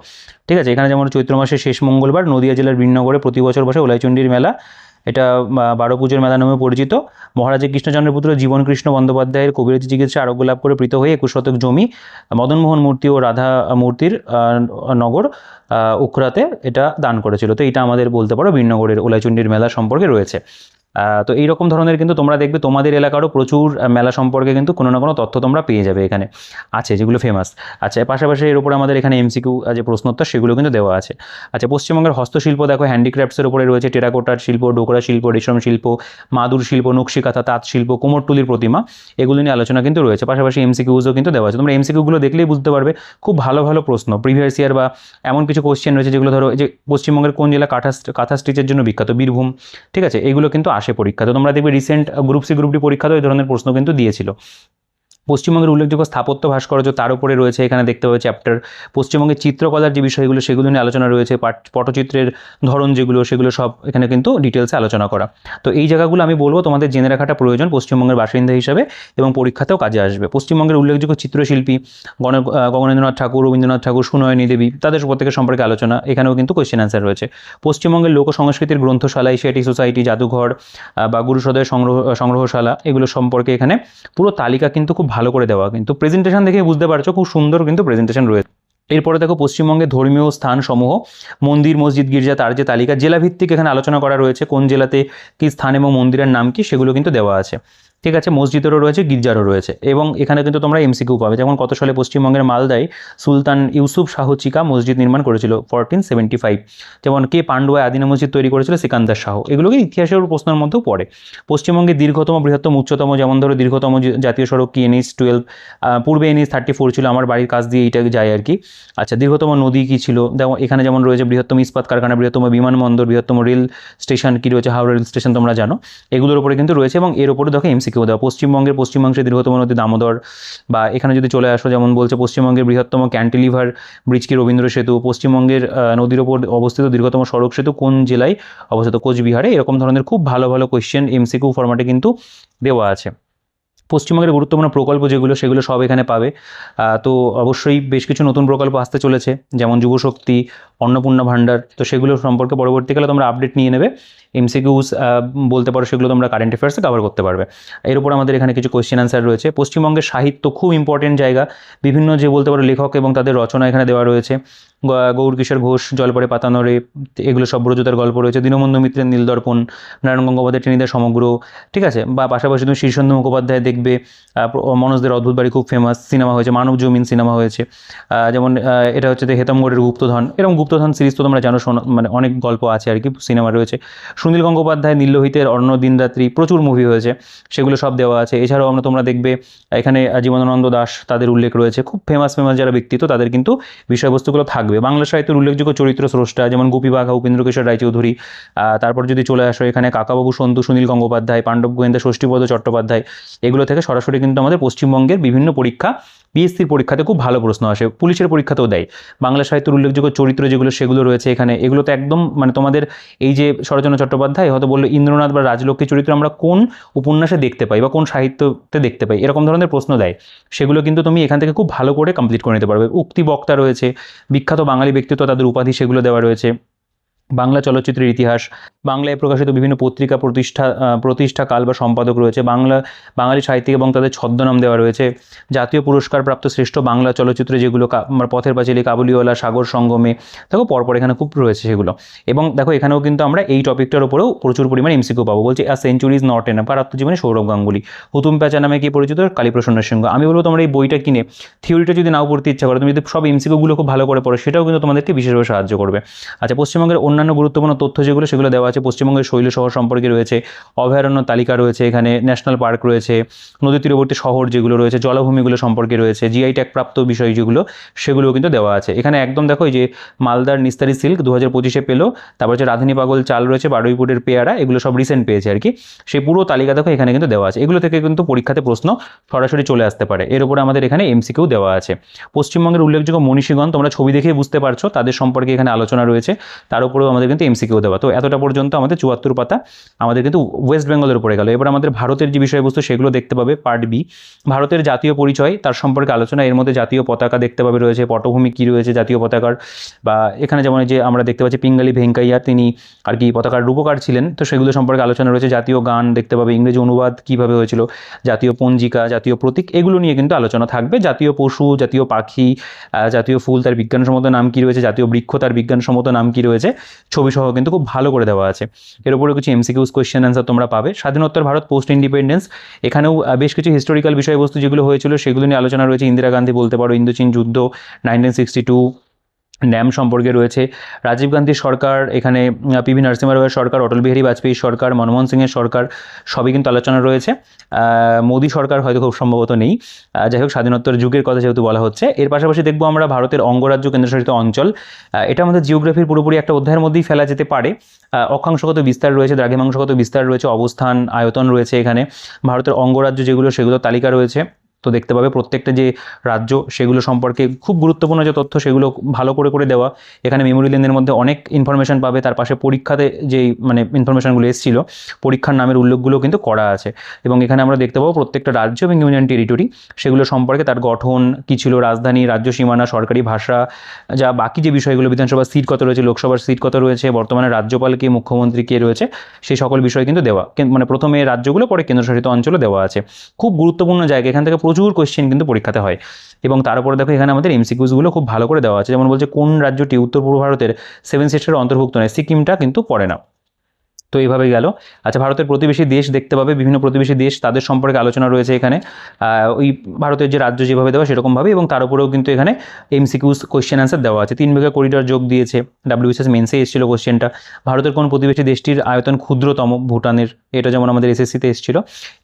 ঠিক আছে, এখানে যেমন চৈত্র মাসের শেষ মঙ্গলবার নদিয়া জেলার বীরনগরে প্রতি বছর বসে ওলাইচণ্ডীর মেলা। এটা 12 পুজোর মেলা নামে পরিচিত। মহারাজা কৃষ্ণচন্দ্রের পুত্র জীবন কৃষ্ণ বন্দ্যোপাধ্যায়ের কবিরাজি চিকিৎসা আরোগ্য লাভ করে প্রীত হয়ে 21 শতক জমি মদনমোহন মূর্তি ও রাধা মূর্তির নগর উখরাতে এটা দান করেছিল। তো এটা আমাদের বলতে পারো বীরনগরের ওলাইচণ্ডীর মেলা সম্পর্কে রয়েছে। তো এইরকম ধরনের কিন্তু তোমরা দেখবে তোমাদের এলাকারও প্রচুর মেলা সম্পর্কে কিন্তু কোনো না কোনো তথ্য তোমরা পেয়ে যাবে এখানে আছে, যেগুলো ফেমাস। আচ্ছা, পাশাপাশি এর উপরে আমাদের এখানে এমসিকিউ যে প্রশ্নোত্তর সেগুলো কিন্তু দেওয়া আছে। আচ্ছা, পশ্চিমবঙ্গের হস্তশিল্প দেখো, হ্যান্ডিক্রাফটসের উপরে রয়েছে টেরাকোটার শিল্প, ডোকরা শিল্প, রেশম শিল্প, মাদুর শিল্প, নকশিকাঁথা, তাঁত শিল্প, কুমোরটুলির প্রতিমা, এগুলো নিয়ে আলোচনা কিন্তু রয়েছে। পাশাপাশি এমসিকিউজও কিন্তু দেওয়া আছে, তোমরা এমসিকিউগুলো দেখলেই বুঝতে পারবে খুব ভালো ভালো প্রশ্ন প্রিভিয়াস ইয়ার বা এমন কিছু কোশ্চেন রয়েছে যেগুলো ধরো যে পশ্চিমবঙ্গের কোন জেলা কাঁথা স্টিচের জন্য বিখ্যাত, বীরভূম। ঠিক আছে, এগুলো কিন্তু আসে পরীক্ষা। তো তোমরা দেখবে recent group C group D পরীক্ষাতেও এই ধরনের প্রশ্ন কিন্তু দিয়েছিল। পশ্চিমবঙ্গের উল্লেখযোগ্য স্থাপত্য ভাস্কর্য, তার উপরে রয়েছে এখানে দেখতে পাবে চ্যাপ্টার। পশ্চিমবঙ্গের চিত্রকলার যে বিষয়গুলো সেগুলো নিয়ে আলোচনা রয়েছে, পটচিত্রের ধরন যেগুলো সেগুলো সব এখানে কিন্তু ডিটেলসে আলোচনা করা। তো এই জায়গাগুলো আমি বলবো তোমাদের জেনে রাখাটা প্রয়োজন পশ্চিমবঙ্গের বাসিন্দা হিসাবে, এবং পরীক্ষাতেও কাজে আসবে। পশ্চিমবঙ্গের উল্লেখযোগ্য চিত্রশিল্পী গগনেন্দ্রনাথ ঠাকুর, রবীন্দ্রনাথ ঠাকুর, সুনয়নী দেবী, তাদের প্রত্যেকের সম্পর্কে আলোচনা, এখানেও কিন্তু কোয়েশ্চেন অ্যান্সার রয়েছে। পশ্চিমবঙ্গের লোক সংস্কৃতির গ্রন্থশালা, এশিয়াটিক সোসাইটি, জাদুঘর বা গুরুসদয় সংগ্রহশালা, এগুলো সম্পর্কে এখানে পুরো তালিকা কিন্তু খুব ভালো করে দেওয়া, কিন্তু প্রেজেন্টেশন দেখে বুঝতে পারছো খুব সুন্দর কিন্তু প্রেজেন্টেশন রয়েছে। এরপরে দেখো পশ্চিমবঙ্গের ধর্মীয় স্থান সমূহ, মন্দির, মসজিদ, গির্জা, তার যে তালিকা, জেলাভিত্তিক এখানে আলোচনা করা রয়েছে, কোন জেলাতে কী স্থান এবং মন্দিরের নাম কি সেগুলো কিন্তু দেওয়া আছে। ঠিক আছে, মসজিদেরও রয়েছে, গির্জারও রয়েছে, এবং এখানে কিন্তু তোমরা এমসিকিউ পাবে, যেমন কত সালে পশ্চিমবঙ্গের মালদায় সুলতান ইউসুফ শাহ চিকা মসজিদ নির্মাণ করেছিল 1475, যেমন কে পান্ডুয়ায় আদিনা মসজিদ তৈরি করেছিল, সিকান্দার শাহ, এগুলোকে ইতিহাসের প্রশ্নের মধ্যেও পড়ে। পশ্চিমবঙ্গের দীর্ঘতম, বৃহত্তম, উচ্চতম, যেমন ধরো দীর্ঘতম জাতীয় সড়ক কি, NH 12, পূর্বে NH 34 ছিল, আমার বাড়ির কাছ দিয়ে এইটা যায় আর কি। আচ্ছা, দীর্ঘতম নদী কি ছিল, দেখো এখানে যেমন রয়েছে বৃহত্তম ইস্পাত কারখানা, বৃহত্তম বিমানবন্দর, বৃহত্তম রেল স্টেশন কি রয়েছে, হাওড়া রেল স্টেশন তোমরা জানো, এগুলোর উপরে কিন্তু রয়েছে, এবং এর উপরে দেখো এমসিকিউ দেওয়া। পশ্চিমবঙ্গের পশ্চিমাংশে দীর্ঘতম নদী দামোদর, বা এখানে যদি চলে আসো যেমন বলছে পশ্চিমবঙ্গের বৃহত্তম ক্যান্টিলিভার ব্রিজ কি, রবীন্দ্র সেতু। পশ্চিমবঙ্গের নদীর ওপর অবস্থিত দীর্ঘতম সড়ক সেতু কোন জেলায় অবস্থিত, কোচবিহারে। এরকম ধরনের খুব ভালো ভালো কোয়েশ্চেন এমসিকিউ ফরম্যাটে কিন্তু দেওয়া আছে। পশ্চিমবঙ্গের গুরুত্বপূর্ণ প্রকল্প যেগুলো সেগুলো সব এখানে পাবে। তো অবশ্যই বেশ কিছু নতুন প্রকল্প আসতে চলেছে, যেমন যুবশক্তি, অন্নপূর্ণা ভাণ্ডার, তো সেগুলো সম্পর্কে পরবর্তীকালে তোমরা আপডেট নিয়ে নেবে। এমসিকিউস বলতে পারো, সেগুলো তোমরা কারেন্ট অ্যাফেয়ার্সে কভার করতে পারবে। এর উপর আমাদের এখানে কিছু কোয়েশ্চেন অ্যান্সার রয়েছে। পশ্চিমবঙ্গের সাহিত্য খুব ইম্পর্টেন্ট জায়গা, বিভিন্ন যে বলতে পারো লেখক এবং তাদের রচনা এখানে দেওয়া রয়েছে। গৌরকিশোর ঘোষ, জলপরে পাতানরে, এগুলো সব ব্রজতার গল্প রয়েছে। দীনবন্ধু মিত্রের নীলদর্পণ, নারায়ণ গঙ্গোপাধ্যায়ের টেনিদা সমগ্র। ঠিক আছে, বা পাশাপাশি তুমি শীর্ষেন্দু মুখোপাধ্যায় দেখবে, মনোজদের অদ্ভুত বাড়ি খুব ফেমাস, সিনেমা হয়েছে, মানব জমিন সিনেমা হয়েছে। যেমন এটা হচ্ছে হেতমগড়ের গুপ্তধন, এরকম গুপ্তধন সিরিজ তো তোমরা জানো, মানে অনেক গল্প আছে আর কি, সিনেমা রয়েছে। সুনীল গঙ্গোপাধ্যায়, নীললোহিতের অরণ্য দিনরাত্রি, প্রচুর মুভি হয়েছে, সেগুলো সব দেওয়া আছে। এছাড়াও তোমরা দেখবে এখানে জীবনানন্দ দাশ, তাদের উল্লেখ রয়েছে, খুব ফেমাস যারা ব্যক্তিত্ব তাদের কিন্তু বিষয়বস্তুগুলো থাকবে। বাংলা সাহিত্যের উল্লেখযোগ্য চরিত্র স্রষ্টা, যেমন গোপী বাঘা, উপেন্দ্রকিশোর রায়চৌধুরী। তারপর যদি চলে আসো এখানে কাকাবাবু সন্তু, সুনীল গঙ্গোপাধ্যায়, পাণ্ডব গোয়েন্দা, ষষ্ঠীপদ চট্টোপাধ্যায়, এগুলো থেকে সরাসরি কিন্তু আমাদের পশ্চিমবঙ্গের বিভিন্ন পরীক্ষা, পিএসসির পরীক্ষাতে খুব ভালো প্রশ্ন আসে, পুলিশের পরীক্ষাতেও দেয়। বাংলা সাহিত্যের উল্লেখযোগ্য চরিত্র যেগুলো সেগুলো রয়েছে এখানে, এগুলো তো একদম তোমাদের এই যে শরৎচন্দ্র চট্টোপাধ্যায় হয়তো বললো ইন্দ্রনাথ বা রাজলক্ষ্মী চরিত্র আমরা কোন উপন্যাসে দেখতে পাই বা কোন সাহিত্যতে দেখতে পাই, এরকম ধরনের প্রশ্ন দেয়, সেগুলো কিন্তু তুমি এখান থেকে খুব ভালো করে কমপ্লিট করে নিতে পারবে। উক্তি বক্তা রয়েছে, বিখ্যাত বাঙালি ব্যক্তিত্ব, তাদের উপাধি, সেগুলো দেওয়া রয়েছে। বাংলা চলচ্চিত্রের ইতিহাস, বাংলায় প্রকাশিত বিভিন্ন পত্রিকা প্রতিষ্ঠাকাল বা সম্পাদক রয়েছে, বাঙালি সাহিত্যিক এবং তাদের ছদ্মনাম দেওয়া রয়েছে। জাতীয় পুরস্কার প্রাপ্ত শ্রেষ্ঠ বাংলা চলচ্চিত্র যেগুলো, পথের পাঁচালী, কাবুলিওয়ালা, সাগর সঙ্গমে, দেখো পরপর এখানে খুব রয়েছে সেগুলো। এবং দেখো এখানেও কিন্তু আমরা এই টপিকটার উপরেও প্রচুর পরিমাণে এমসিকিউ পাবো। বলছে a century is not enough, আর আত্মজীবনী সৌরভ গাঙ্গুলি। হুতুম প্যাঁচা নামে কি পরিচিত, কালীপ্রসন্ন সিংহ। আমি বলবো তোমরা এই বইটা কিনে থিওরিটা যদি নাও পড়তে ইচ্ছা করো, তুমি যদি সব এমসিকিউগুলো খুব ভালো করে পড়ো, সেটাও কিন্তু তোমাদেরকে বিশেষভাবে সাহায্য করবে। আচ্ছা, পশ্চিমবঙ্গের অন্যান্য অন্যান্য গুরুত্বপূর্ণ তথ্য যেগুলো সেগুলো দেওয়া আছে। পশ্চিমবঙ্গের শৈল শহর সম্পর্কে রয়েছে, অভয়ারণ্য তালিকা রয়েছে, এখানে ন্যাশনাল পার্ক রয়েছে, নদী তীরবর্তী শহর যেগুলো রয়েছে, জলাভূমিগুলো সম্পর্কে রয়েছে, জিআই ট্যাগ প্রাপ্ত বিষয় যেগুলো সেগুলোও কিন্তু দেওয়া আছে। এখানে একদম দেখো এই যে মালদার নিস্তারি সিল্ক 2025-এ পেলো, তারপর হচ্ছে রাধানী পাগল চাল রয়েছে, বারুইপুরের পেয়ারা, এগুলো সব রিসেন্ট পেয়েছে আর কি। সেই পুরো তালিকা দেখো এখানে কিন্তু দেওয়া আছে। এগুলো থেকে কিন্তু পরীক্ষাতে প্রশ্ন সরাসরি চলে আসতে পারে। এর উপরে আমাদের এখানে এমসিকিউ দেওয়া আছে। পশ্চিমবঙ্গের উল্লেখযোগ্য মনীষীগণ, তোমরা ছবি দেখেই বুঝতে পারছো তাদের সম্পর্কে এখানে আলোচনা রয়েছে, তার উপরেও আমাদের কিন্তু এমসিকিউ দেওয়া। তো এতটা পর্যন্ত আমাদের 74 পাতা আমাদের কিন্তু ওয়েস্ট বেঙ্গলের উপরে গেল। এবার আমাদের ভারতের যে বিষয়বস্তু সেগুলো দেখতে পাবে। পার্ট বি, ভারতের জাতীয় পরিচয় তার সম্পর্কে আলোচনা। এর মধ্যে জাতীয় পতাকা দেখতে পাবে রয়েছে, পটভূমি কী রয়েছে জাতীয় পতাকার, বা এখানে যেমন যে আমরা দেখতে পাচ্ছি পিঙ্গালি ভেঙ্কাইয়া, তিনি আর কি পতাকার রূপকার ছিলেন, তো সেগুলো সম্পর্কে আলোচনা রয়েছে। জাতীয় গান দেখতে পাবে, ইংরেজি অনুবাদ কীভাবে হয়েছিল, জাতীয় পঞ্জিকা, জাতীয় প্রতীক, এগুলো নিয়ে কিন্তু আলোচনা থাকবে। জাতীয় পশু, জাতীয় পাখি, জাতীয় ফুল তার বিজ্ঞানসম্মত নাম কী রয়েছে, জাতীয় বৃক্ষ তার বিজ্ঞানসম্মত নাম কী রয়েছে, ছবি সহ কিন্তু খুব ভালো করে দেওয়া আছে। এর উপরে কিছু এমসিকিউস কোয়েশ্চেন অ্যান্সার তোমরা পাবে। স্বাধীনোত্তর ভারত পোস্ট ইন্ডিপেন্ডেন্স, এখানেও বেশ কিছু হিস্টোরিক্যাল বিষয়বস্তু যেগুলো হয়েছিল সেগুলো নিয়ে আলোচনা রয়েছে। ইন্দিরা গান্ধী বলতে পারো, ইন্দোচীন যুদ্ধ 1962, ন্যাম সম্পর্কে রয়েছে, রাজীব গান্ধীর সরকার, এখানে পিভি নরসিংহ রাওয়ের সরকার, অটল বিহারী বাজপেয়ীর সরকার, মনমোহন সিংয়ের সরকার, সবই কিন্তু আলোচনা রয়েছে। মোদী সরকার হয়তো খুব সম্ভবত নেই। যাই হোক, স্বাধীনোত্তর যুগের কথা যেহেতু বলা হচ্ছে। এর পাশাপাশি দেখবো আমরা ভারতের অঙ্গরাজ্য কেন্দ্রশাসিত অঞ্চল, এটা আমাদের জিওগ্রাফির পুরোপুরি একটা অধ্যায়ের মধ্যেই ফেলা যেতে পারে। অক্ষাংশগত বিস্তার রয়েছে, দ্রাঘিমাংশগত বিস্তার রয়েছে, অবস্থান আয়তন রয়েছে, এখানে ভারতের অঙ্গরাজ্য যেগুলো সেগুলো তালিকা রয়েছে। তো দেখতে পাবে প্রত্যেকটা যে রাজ্য সেগুলো সম্পর্কে খুব গুরুত্বপূর্ণ যে তথ্য সেগুলো ভালো করে করে দেওয়া। এখানে মেমোরি লেনের মধ্যে অনেক ইনফরমেশন পাবে, তার পাশে পরীক্ষাতে যেই মানে ইনফরমেশনগুলো এসেছিল পরীক্ষার নামের উল্লেখগুলো কিন্তু করা আছে। এবং এখানে আমরা দেখতে পাবো প্রত্যেকটা রাজ্য এবং ইউনিয়ন টেরিটরি সেগুলো সম্পর্কে, তার গঠন কী ছিল, রাজধানী, রাজ্য সীমানা, সরকারি ভাষা, যা বাকি যে বিষয়গুলো, বিধানসভার সিট কত রয়েছে, লোকসভার সিট কত রয়েছে, বর্তমানে রাজ্যপাল কে, মুখ্যমন্ত্রী কে রয়েছে, সেই সকল বিষয় কিন্তু দেওয়া। মানে প্রথমে রাজ্যগুলো, পরে কেন্দ্রশাসিত অঞ্চলও দেওয়া আছে। খুব গুরুত্বপূর্ণ জায়গা, এখান থেকে প্রচুর কোয়েশ্চেন কিন্তু পরীক্ষাতে হয়। এবং তার উপরে দেখো এখানে আমাদের এমসিকিউসগুলো খুব ভালো করে দেওয়া আছে। যেমন বলছে কোন রাজ্যটি উত্তর পূর্ব ভারতের 7 সিস্টারের অন্তর্ভুক্ত নয়, সিকিমটা কিন্তু পড়ে না। তো এইভাবে গেল। আচ্ছা, ভারতের প্রতিবেশী দেশ দেখতে পাবে, বিভিন্ন প্রতিবেশী দেশ তাদের সম্পর্কে আলোচনা রয়েছে এখানে। ওই ভারতের যে রাজ্য যেভাবে দেওয়া সেরকমভাবে, এবং তার উপরেও কিন্তু এখানে এমসিকিউস কোয়েশ্চেন অ্যান্সার দেওয়া আছে। 3 বিঘা করিডর যোগ দিয়েছে, WBCS মেন্সে এসেছিল কোয়েশ্চেনটা। ভারতের কোন প্রতিবেশী দেশটির আয়তন ক্ষুদ্রতম, ভুটানের, এটা যেমন আমাদের SSC-তে এসেছিল,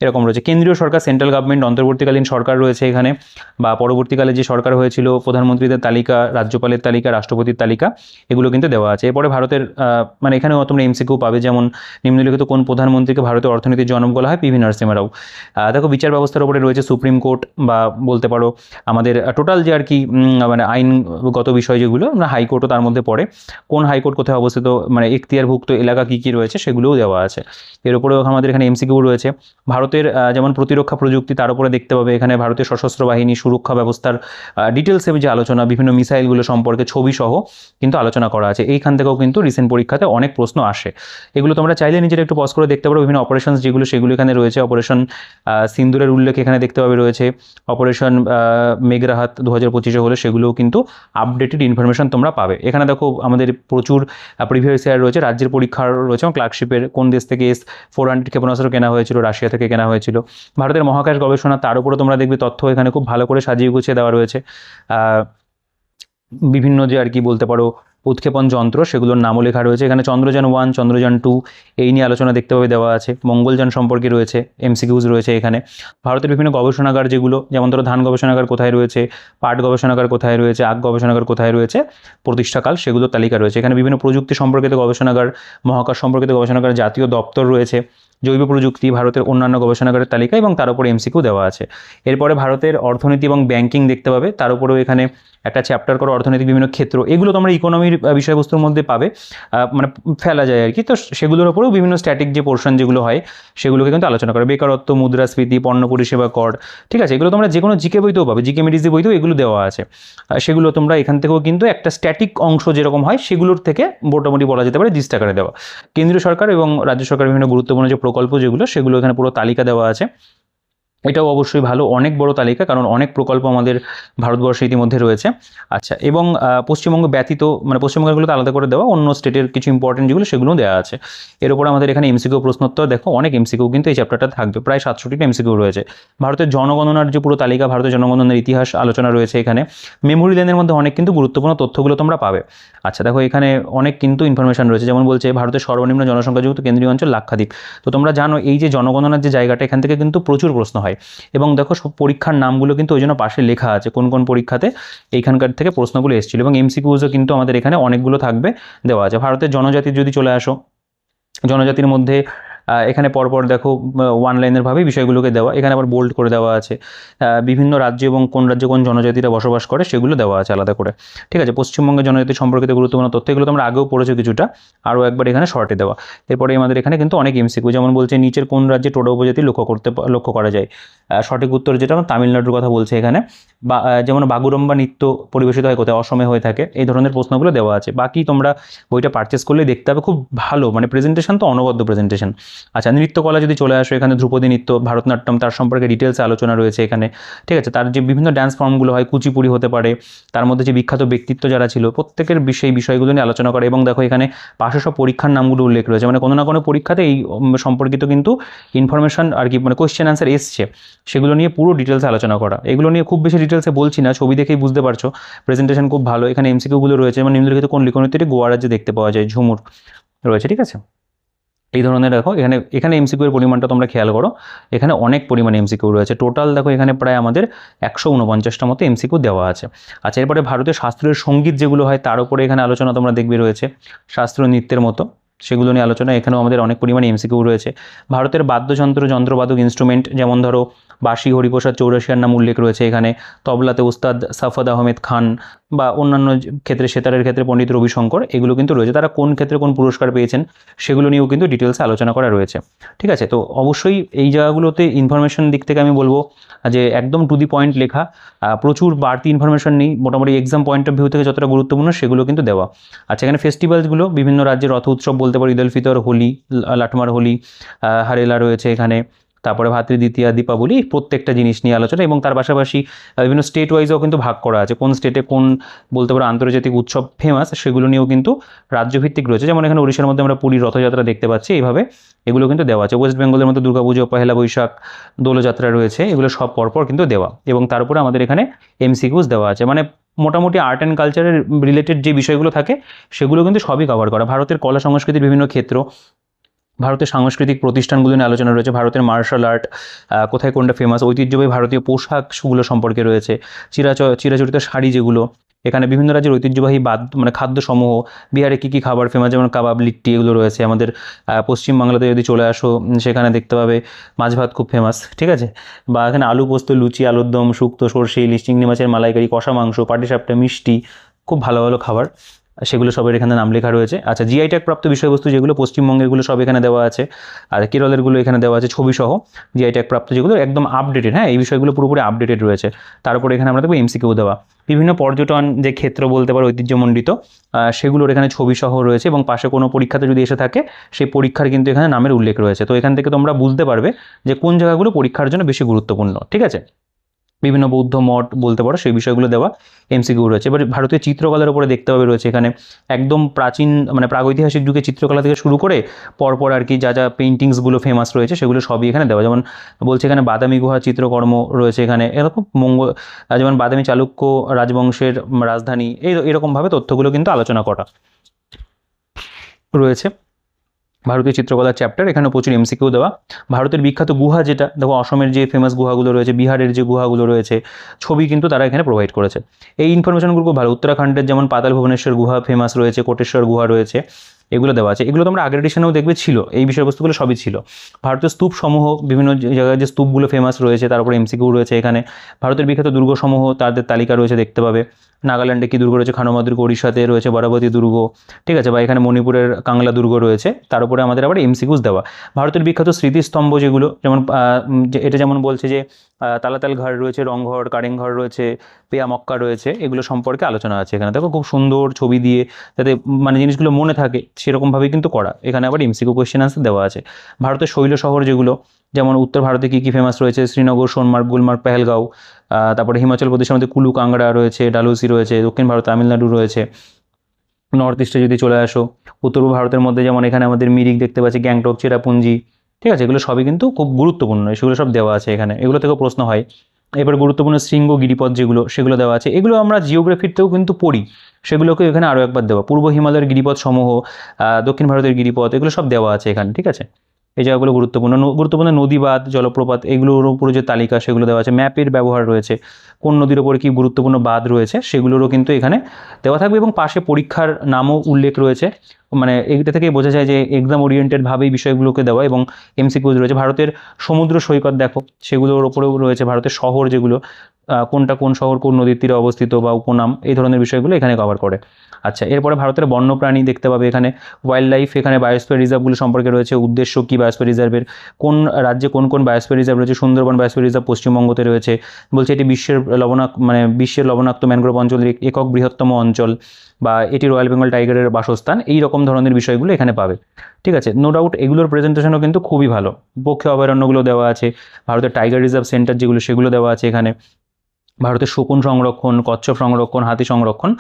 এরকম রয়েছে। কেন্দ্রীয় সরকার, সেন্ট্রাল গভর্নমেন্ট, অন্তর্বর্তীকালীন সরকার রয়েছে এখানে, বা পরবর্তীকালে যে সরকার হয়েছিল, প্রধানমন্ত্রীদের তালিকা, রাজ্যপালের তালিকা, রাষ্ট্রপতির তালিকা, এগুলো কিন্তু দেওয়া আছে। এরপরে ভারতের মানে এখানেও তোমরা এমসিকিউ পাবে, যেমন নিম্নলিখিত কোন প্রধানমন্ত্রীকে ভারতের অর্থনীতির জনক বলা হয়, পিভি নরসিংহ রাও। দেখো বিচার ব্যবস্থার উপরে রয়েছে সুপ্রিম কোর্ট, বা বলতে পারো আমাদের টোটাল যে আর কি মানে আইনগত বিষয় যেগুলো, আমরা হাইকোর্টও তার মধ্যে পড়ে, কোন হাইকোর্ট কোথায় অবস্থিত, মানে এখতিয়ারভুক্ত এলাকা কী কী রয়েছে সেগুলোও দেওয়া আছে। এর উপরেও আমাদের এখানে এমসিকিউ রয়েছে। ভারতের যেমন প্রতিরক্ষা প্রযুক্তি, তার উপরে দেখতে পাবে এখানে ভারতের সশস্ত্র বাহিনী, সুরক্ষা ব্যবস্থার ডিটেলসে যে আলোচনা, বিভিন্ন মিসাইলগুলো সম্পর্কে ছবি সহ কিন্তু আলোচনা করা আছে। এইখান থেকেও কিন্তু রিসেন্ট পরীক্ষাতে অনেক প্রশ্ন আসে। এগুলো তোমরা চাইলে নিজেরা একটু পজ করে দেখতে পারো। বিভিন্ন অপারেশন যেগুলো সেগুলো এখানে রয়েছে। অপারেশন সিন্দুরের উল্লেখ এখানে দেখতে পাবে রয়েছে। অপারেশন মেঘরাহাত 2025-এ হলে সেগুলোও কিন্তু আপডেটেড ইনফরমেশন তোমরা পাবে। এখানে দেখো আমাদের প্রচুর প্রিভিয়াস ইয়ার রয়েছে, রাজ্যের পরীক্ষা রয়েছে, এবং ক্লার্কশিপের কোন দেশ থেকে S-400 ক্ষেপণাস্ত্র কেনা হয়েছিল, রাশিয়া থেকে কেনা হয়েছিল। ভারতের মহাকাশ গবেষণা, তার উপরে তোমরা দেখবে তথ্য এখানে খুব ভালো করে সাজিয়ে গুছিয়ে দেওয়া রয়েছে। বিভিন্ন যে আর কি বলতে পারো উৎক্ষেপণ যন্ত্র সেগুলোর নামও লেখা রয়েছে এখানে। চন্দ্রযান 1, চন্দ্রযান 2 এই নিয়ে আলোচনা দেখতে পাবে দেওয়া আছে। মঙ্গলযান সম্পর্কে রয়েছে এমসিকিউজ রয়েছে এখানে। ভারতের বিভিন্ন গবেষণাগার যেগুলো, যেমন ধরো ধান গবেষণাগার কোথায় রয়েছে, পাট গবেষণাগার কোথায় রয়েছে, আখ গবেষণাগার কোথায় রয়েছে, প্রতিষ্ঠাকাল সেগুলোর তালিকা রয়েছে এখানে। বিভিন্ন প্রযুক্তি সম্পর্কিত গবেষণাগার, মহাকাশ সম্পর্কিত গবেষণাগার, জাতীয় দপ্তর রয়েছে, জৈব প্রযুক্তি, ভারতের অন্যান্য গবেষণাগারের তালিকা, এবং তার উপরে এমসিকিউ দেওয়া আছে। এরপরে ভারতের অর্থনীতি এবং ব্যাংকিং দেখতে পাবে, তার উপরেও এখানে একটা চ্যাপ্টার করো অর্থনৈতিক বিভিন্ন ক্ষেত্র। এগুলো তোমরা ইকোনমির বিষয়বস্তুর মধ্যে পাবে, মানে ফেলা যায় আর কি। তো সেগুলোর উপরেও বিভিন্ন স্ট্যাটিক যে পোর্শন যেগুলো হয় সেগুলোকে কিন্তু আলোচনা করে। বেকারত্ব, মুদ্রাস্ফীতি, পণ্য পরিষেবা কর, ঠিক আছে, এগুলো তোমরা যে কোনো জিকে বইতেও পাবে, জিকে মেডিসি বইতেও এগুলো দেওয়া আছে। সেগুলো তোমরা এখান থেকেও কিন্তু একটা স্ট্যাটিক অংশ যেরকম হয় সেগুলোর থেকে মোটামুটি বলা যেতে পারে জিস্ট আকারে দেওয়া। কেন্দ্রীয় সরকার এবং রাজ্য সরকারের বিভিন্ন গুরুত্বপূর্ণ যে প্রকল্প যেগুলো সেগুলো এখানে পুরো তালিকা দেওয়া আছে। এটাও অবশ্যই ভালো, অনেক বড় তালিকা, কারণ অনেক প্রকল্প আমাদের ভারতবর্ষে ইতিমধ্যে রয়েছে। আচ্ছা, এবং পশ্চিমবঙ্গ ব্যতীত মানে পশ্চিমবঙ্গগুলোতে আলাদা করে দেওয়া অন্য স্টেটের কিছু ইম্পর্টেন্ট যেগুলো সেগুলোও দেওয়া আছে। এর উপর আমাদের এখানে এমসিকিউ প্রশ্নোত্তর দেখো, অনেক এমসিকিউ কিন্তু এই চ্যাপ্টারটা থাকবে, প্রায় 700টি এমসিকিউ রয়েছে। ভারতের জনগণনার যে পুরো তালিকা, ভারতের জনগণনার ইতিহাস আলোচনা রয়েছে এখানে। মেমোরি লেনের মধ্যে অনেক কিন্তু গুরুত্বপূর্ণ তথ্যগুলো তোমরা পাবে। আচ্ছা দেখো, এখানে অনেক কিন্তু ইনফরমেশন রয়েছে, যেমন বলছে ভারতের সর্বনিম্ন জনসংখ্যাযুক্ত কেন্দ্রীয় অঞ্চল লাক্ষাদ্বীপ। তো তোমরা জানো এই যে জনগণনার যে জায়গাটা, এখান থেকে কিন্তু প্রচুর প্রশ্ন হয়। এবং দেখো সব পরীক্ষার নামগুলো কিন্তু ওই জন্য পাশে লেখা আছে কোন কোন পরীক্ষাতে এইখানকার থেকে প্রশ্নগুলো এসেছিল, এবং এমসিকিউজও কিন্তু আমাদের এখানে অনেকগুলো থাকবে, দেওয়া আছে। ভারতের জনজাতির যদি চলে আসো, জনজাতির মধ্যে এখানে পরপর দেখো ওয়ান লাইনের ভাবে বিষয়গুলোকে দেওয়া, এখানে আবার বোল্ড করে দেওয়া আছে। বিভিন্ন রাজ্য এবং কোন রাজ্যে কোন জনজাতিরা বসবাস করে সেগুলো দেওয়া আছে আলাদা করে। ঠিক আছে, পশ্চিমবঙ্গের জনজাতি সম্পর্কিত গুরুত্বপূর্ণ তথ্য, এগুলো তোমরা আগেও পড়েছো কিছুটা, আরও একবার এখানে শর্টে দেওয়া। এরপরে আমাদের এখানে কিন্তু অনেক এমসিকিউ, যেমন বলছে নিচের কোন রাজ্যে টোডা উপজাতি লক্ষ্য করা যায়। সঠিক উত্তর যেটা তামিলনাড়ুর কথা বলছে এখানে। বা যেমন বাগুরম্বা নৃত্য পরিবেশিত হয় কোথায়, অসমে হয়ে থাকে, এই ধরনের প্রশ্নগুলো দেওয়া আছে। বাকি তোমরা বইটা পারচেস করলে দেখতে হবে, খুব ভালো মানে প্রেজেন্টেশন তো অনবদ্য প্রেজেন্টেশন। আচ্ছা, নৃত্যকলা যদি চলে আসো, এখানে ধ্রুপদী নৃত্য, ভারতনাট্যম, তার সম্পর্কে ডিটেলসে আলোচনা রয়েছে এখানে। ঠিক আছে, তার যে বিভিন্ন ড্যান্স ফর্মগুলো হয়, কুচিপুড়ি হতে পারে, তার মধ্যে যে বিখ্যাত ব্যক্তিত্ব যারা ছিল প্রত্যেকের বিষয়গুলো নিয়ে আলোচনা করে। এবং দেখো এখানে পাশে সব পরীক্ষার নামগুলো উল্লেখ রয়েছে, মানে কোনো না কোনো পরীক্ষাতে এই সম্পর্কিত কিন্তু ইনফরমেশন আর কি, মানে কোয়েশ্চেন অ্যান্সার এসছে, সেগুলো নিয়ে পুরো ডিটেলসে আলোচনা করা। এগুলো নিয়ে খুব বেশি ডিটেলসে বলছি না, ছবি দেখেই বুঝতে পারছো, প্রেজেন্টেশন খুব ভালো। এখানে এমসিকিউগুলো রয়েছে, যেমন নিম্নলিখিত কোন লোকনৃত্যটি গোয়া রাজ্যে দেখতে পাওয়া যায়, ঝুমুর রয়েছে। ঠিক আছে, এই ধরনের দেখো এখানে এমসিকিউ এর পরিমাণটা তোমরা খেয়াল করো, এখানে অনেক পরিমাণে এমসিকিউ রয়েছে। টোটাল দেখো এখানে প্রায় আমাদের 149টা মতো এমসিকিউ দেওয়া আছে। আচ্ছা, এরপরে ভারতীয় শাস্ত্রীয় সঙ্গীত যেগুলো হয় তার উপরে এখানে আলোচনা তোমরা দেখবে রয়েছে, শাস্ত্রীয় নৃত্যের মতো সেগুলো নিয়ে আলোচনা। এখানেও আমাদের অনেক পরিমাণে এমসিকিউ রয়েছে। ভারতের বাদ্যযন্ত্র, যন্ত্রবাদক, ইনস্ট্রুমেন্ট, যেমন ধরো বাঁশি, হরিপ্রসাদ চৌরাশিয়ার নাম উল্লেখ রয়েছে এখানে। তবলাতে উস্তাদ সাফাদ আহমেদ খান, বা অন্যান্য ক্ষেত্রে সেতারের ক্ষেত্রে পণ্ডিত রবিশঙ্কর, এগুলো কিন্তু রয়েছে। তারা কোন ক্ষেত্রে কোন পুরস্কার পেয়েছেন সেগুলো নিয়েও কিন্তু ডিটেলসে আলোচনা করা রয়েছে। ঠিক আছে, তো অবশ্যই এই জায়গাগুলোতে ইনফরমেশন দিক থেকে আমি বলবো যে একদম টু দি পয়েন্ট লেখা, প্রচুর বাড়তি ইনফরমেশন নেই, মোটামুটি এক্সাম পয়েন্ট অফ ভিউ থেকে যতটা গুরুত্বপূর্ণ সেগুলো কিন্তু দেওয়া। আচ্ছা, এখানে ফেস্টিভ্যালসগুলো বিভিন্ন রাজ্যের রথ উৎসব বলতে পারো, ঈদ উল ফিতর, হোলি, লাটমার হোলি, হারেলা রয়েছে এখানে। তারপরে ভাতৃদ্বিতীয়া, দীপাবলি, প্রত্যেকটা জিনিস নিয়ে আলোচনা। এবং তার পাশাপাশি বিভিন্ন স্টেট ওয়াইজও কিন্তু ভাগ করা আছে, কোন স্টেটে কোন বলতে পারো আন্তর্জাতিক উৎসব ফেমাস সেগুলো নিয়েও কিন্তু রাজ্যভিত্তিক রয়েছে। যেমন এখানে উড়িষ্যার মধ্যে আমরা পুরীর রথযাত্রা দেখতে পাচ্ছি, এইভাবে এগুলো কিন্তু দেওয়া আছে। ওয়েস্ট বেঙ্গলের মধ্যে দুর্গাপুজো, পহেলা বৈশাখ, দোলযাত্রা রয়েছে, এগুলো সব পরপর কিন্তু দেওয়া। এবং তার উপরে আমাদের এখানে এমসিকিউস দেওয়া আছে, মানে মোটামুটি আর্ট অ্যান্ড কালচারের রিলেটেড যে বিষয়গুলো থাকে সেগুলো কিন্তু সবই কভার করা। ভারতের কলা সংস্কৃতির বিভিন্ন ক্ষেত্র, ভারতের সাংস্কৃতিক প্রতিষ্ঠানগুলো নিয়ে আলোচনা রয়েছে, ভারতের মার্শাল আর্ট কোথায় কোনটা ফেমাস, ঐতিহ্যবাহী ভারতীয় পোশাকগুলো সম্পর্কে রয়েছে, চিরাচরিত শাড়ি যেগুলো, এখানে বিভিন্ন রাজ্যের ঐতিহ্যবাহী মানে খাদ্যসমূহ, বিহারে কী কী খাবার ফেমাস, যেমন কাবাব, লিট্টি, এগুলো রয়েছে। আমাদের পশ্চিমবাংলাতে যদি চলে আসো, সেখানে দেখতে পাবে মাছ ভাত খুব ফেমাস। ঠিক আছে, বা এখানে আলু পোস্ত, লুচি, আলুর দম, শুক্তো, সর্ষে ইলিশ, চিংড়ি মাছের মালাইকারি, কষা মাংস, পাটিসাপটা, মিষ্টি, খুব ভালো ভালো খাবার, সেগুলো সবের এখানে নাম লেখা রয়েছে। আচ্ছা, জিআই ট্যাগ প্রাপ্ত বিষয়বস্তু যেগুলো পশ্চিমবঙ্গেরগুলো সব এখানে দেওয়া আছে, আর কেরলেরগুলো এখানে দেওয়া আছে ছবি সহ। জিআই ট্যাগ প্রাপ্ত যেগুলো একদম আপডেটেড, হ্যাঁ, এই বিষয়গুলো পুরোপুরি আপডেটেড রয়েছে। তারপরে এখানে আমরা দেখবো এমসিকিউ দেওয়া, বিভিন্ন পর্যটন যে ক্ষেত্র বলতে পারো ঐতিহ্যমণ্ডিত, সেগুলোর এখানে ছবি সহ রয়েছে। এবং পাশে কোনো পরীক্ষাতে যদি এসে থাকে সেই পরীক্ষার কিন্তু এখানে নামের উল্লেখ রয়েছে। তো এখান থেকে তোমরা বুঝতে পারবে যে কোন জায়গাগুলো পরীক্ষার জন্য বেশি গুরুত্বপূর্ণ। ঠিক আছে, বিভিন্ন বৌদ্ধ মঠ বলতে পারো সেই বিষয়গুলো দেওয়া এমসিকিউ রয়েছে। এবার ভারতীয় চিত্রকলার উপরে দেখতে পাবে রয়েছে এখানে একদম প্রাচীন মানে প্রাগৈতিহাসিক যুগে চিত্রকলা থেকে শুরু করে পরপর আর কি যা যা পেইন্টিংসগুলো ফেমাস রয়েছে সেগুলো সবই এখানে দেওয়া। যেমন বলছে এখানে বাদামি গুহা চিত্রকর্ম রয়েছে এখানে, এরকম যেমন বাদামি চালুক্য রাজবংশের রাজধানী, এরকমভাবে তথ্যগুলো কিন্তু আলোচনা করা রয়েছে। ভারতীয় চিত্রকলার চ্যাপ্টার, এখানে প্রচুর এমসিকিউ দেওয়া। ভারতের বিখ্যাত গুহা যেটা দেখো, অসমের যে ফেমাস গুহাগুলো রয়েছে, বিহারের যে গুহাগুলো রয়েছে, ছবি কিন্তু তারা এখানে প্রোভাইড করেছে। এই ইনফরমেশনগুলো খুব ভালো। উত্তরাখণ্ডের যেমন পাতাল ভুবনেশ্বর গুহা ফেমাস রয়েছে, কোটেশ্বর গুহা রয়েছে, এগুলো দেওয়া আছে। এগুলো তোমরা আগের এডিশনেও দেখবে ছিল, এই বিষয়বস্তুগুলো সবই ছিল। ভারতীয় স্তূপ সমূহ, বিভিন্ন জায়গায় যে স্তূপগুলো ফেমাস রয়েছে তার উপরে এমসিকিউ রয়েছে এখানে। ভারতের বিখ্যাত দুর্গসমূহ তাদের তালিকা রয়েছে দেখতে পাবে। নাগাল্যান্ডে কী দুর্গ রয়েছে, খানোমা দুর্গ, ওড়িশাতে রয়েছে বারাবতী দুর্গ। ঠিক আছে, বা এখানে মণিপুরের কাংলা দুর্গ রয়েছে। তার উপরে আমাদের আবার এমসিকিউস দেওয়া। ভারতের বিখ্যাত স্মৃতিস্তম্ভ যেগুলো, যেমন এটা যেমন বলছে যে তালাতাল ঘর রয়েছে, রংঘর, কারেংঘর রয়েছে, পেয়া মক্কা রয়েছে, এগুলো সম্পর্কে আলোচনা আছে এখানে। দেখো খুব সুন্দর ছবি দিয়ে, যাতে মানে জিনিসগুলো মনে থাকে সেরকমভাবেই কিন্তু করা। এখানে আবার এমসিকিউ কোয়েশ্চেন আনসার দেওয়া আছে। ভারতের শৈল শহর যেগুলো, যেমন উত্তর ভারতে কী কী ফেমাস রয়েছে, শ্রীনগর, সোনমার্গ, গুলমার্গ, পেহেলগাঁও, তারপরে হিমাচল প্রদেশের মধ্যে কুলু কাংড়া রয়েছে, ডালহৌসি রয়েছে, দক্ষিণ ভারত তামিলনাড়ু রয়েছে। নর্থ ইস্টে যদি চলে আসো, উত্তর ভারতের মধ্যে যেমন এখানে আমাদের মিরিক দেখতে পাচ্ছি, গ্যাংটক, চেরাপুঞ্জি, ঠিক আছে, এগুলো সবই কিন্তু খুব গুরুত্বপূর্ণ, সেগুলো সব দেওয়া আছে এখানে, এগুলো থেকেও প্রশ্ন হয়। এবার গুরুত্বপূর্ণ শৃঙ্গ গিরিপথ যেগুলো, সেগুলো দেওয়া আছে, এগুলো আমরা জিওগ্রাফিতেও কিন্তু পড়ি, সেগুলোকে এখানে আরও একবার দেওয়া। পূর্ব হিমালয়ের গিরিপথ সমূহ, দক্ষিণ ভারতের গিরিপথ, এগুলো সব দেওয়া আছে এখানে, ঠিক আছে। এই জায়গাগুলো গুরুত্বপূর্ণ নদী, বাঁধ, জলপ্রপাত, এগুলোর উপরে যে তালিকা সেগুলো দেওয়া আছে। ম্যাপের ব্যবহার রয়েছে, কোন নদীর ওপরে কী গুরুত্বপূর্ণ বাঁধ রয়েছে সেগুলোরও কিন্তু এখানে দেওয়া থাকবে, এবং পাশে পরীক্ষার নামও উল্লেখ রয়েছে। মানে এইটা থেকে বোঝা যায় যে এক্সাম ওরিয়েন্টেডভাবেই বিষয়গুলোকে দেওয়া, এবং এমসিকিউজ রয়েছে। ভারতের সমুদ্র সৈকত দেখো, সেগুলোর ওপরেও রয়েছে। ভারতের শহর যেগুলো, কোনটা কোন শহর কোন নদীর তীরে অবস্থিত বা উপনাম, এই ধরনের বিষয়গুলো এখানে কভার করে। আচ্ছা, এরপরে ভারতের বন্যপ্রাণী দেখতে পাবে এখানে, ওয়াইল্ড লাইফ, এখানে বায়োস্ফিয়ার রিজার্ভগুলো সম্পর্কে রয়েছে, উদ্দেশ্য কী বায়োস্ফিয়ার রিজার্ভের, কোন রাজ্যে কোন কোন বায়োস্ফিয়ার রিজার্ভ রয়েছে। সুন্দরবন বায়োস্ফিয়ার রিজার্ভ পশ্চিমবঙ্গতে রয়েছে, বলছে এটি বিশ্বের লবণাক্ত ম্যানগ্রোভ অঞ্চলের একক বৃহত্তম অঞ্চল, বা এটি রয়্যাল বেঙ্গল টাইগারের বাসস্থান, এই রকম ধরনের বিষয়গুলো এখানে পাবে, ঠিক আছে। নো ডাউট এগুলোর প্রেজেন্টেশনও কিন্তু খুবই ভালো। পক্ষে অভয়ারণ্যগুলো দেওয়া আছে, ভারতের টাইগার রিজার্ভ সেন্টার যেগুলো, সেগুলো দেওয়া আছে এখানে। ভারতের শকুন সংরক্ষণ, কচ্ছপ সংরক্ষণ, হাতি সংরক্ষণ,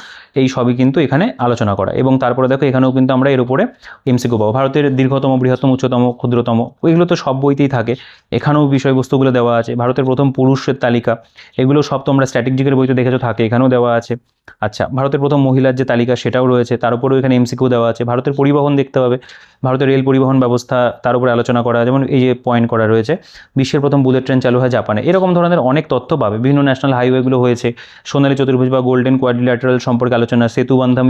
এই সবই কিন্তু এখানে আলোচনা করা। এবং তারপরে দেখো এখানেও কিন্তু আমরা এর উপরে এমসিকিউ পাবো। ভারতের দীর্ঘতম, বৃহত্তম, উচ্চতম, ক্ষুদ্রতম, এগুলো তো সব বইতেই থাকে, এখানেও বিষয়বস্তুগুলো দেওয়া আছে। ভারতের প্রথম পুরুষের তালিকা, এগুলো সব তোমরা স্ট্র্যাটেজিকের বইতে দেখেছো থাকে, এখানেও দেওয়া আছে। আচ্ছা, ভারতের প্রথম মহিলার যে তালিকা সেটাও রয়েছে, তার উপরেও এখানে এমসিকিউ দেওয়া আছে। ভারতের পরিবহন দেখতে পাবে, ভারতের রেল পরিবহন ব্যবস্থা, তার উপরে আলোচনা করা, যেমন এই যে পয়েন্ট করা রয়েছে, বিশ্বের প্রথম বুলেট ট্রেন চালু হয় জাপানে, এরকম ধরনের অনেক তথ্য পাবে। বিভিন্ন ন্যাশনাল হাইওয়েগুলো হয়েছে, সোনালী চতুর্ভুজ বা গোল্ডেন কোয়াড্রিল্যাটারাল সম্পর্কে আলোচনা, সেতু বান্ধব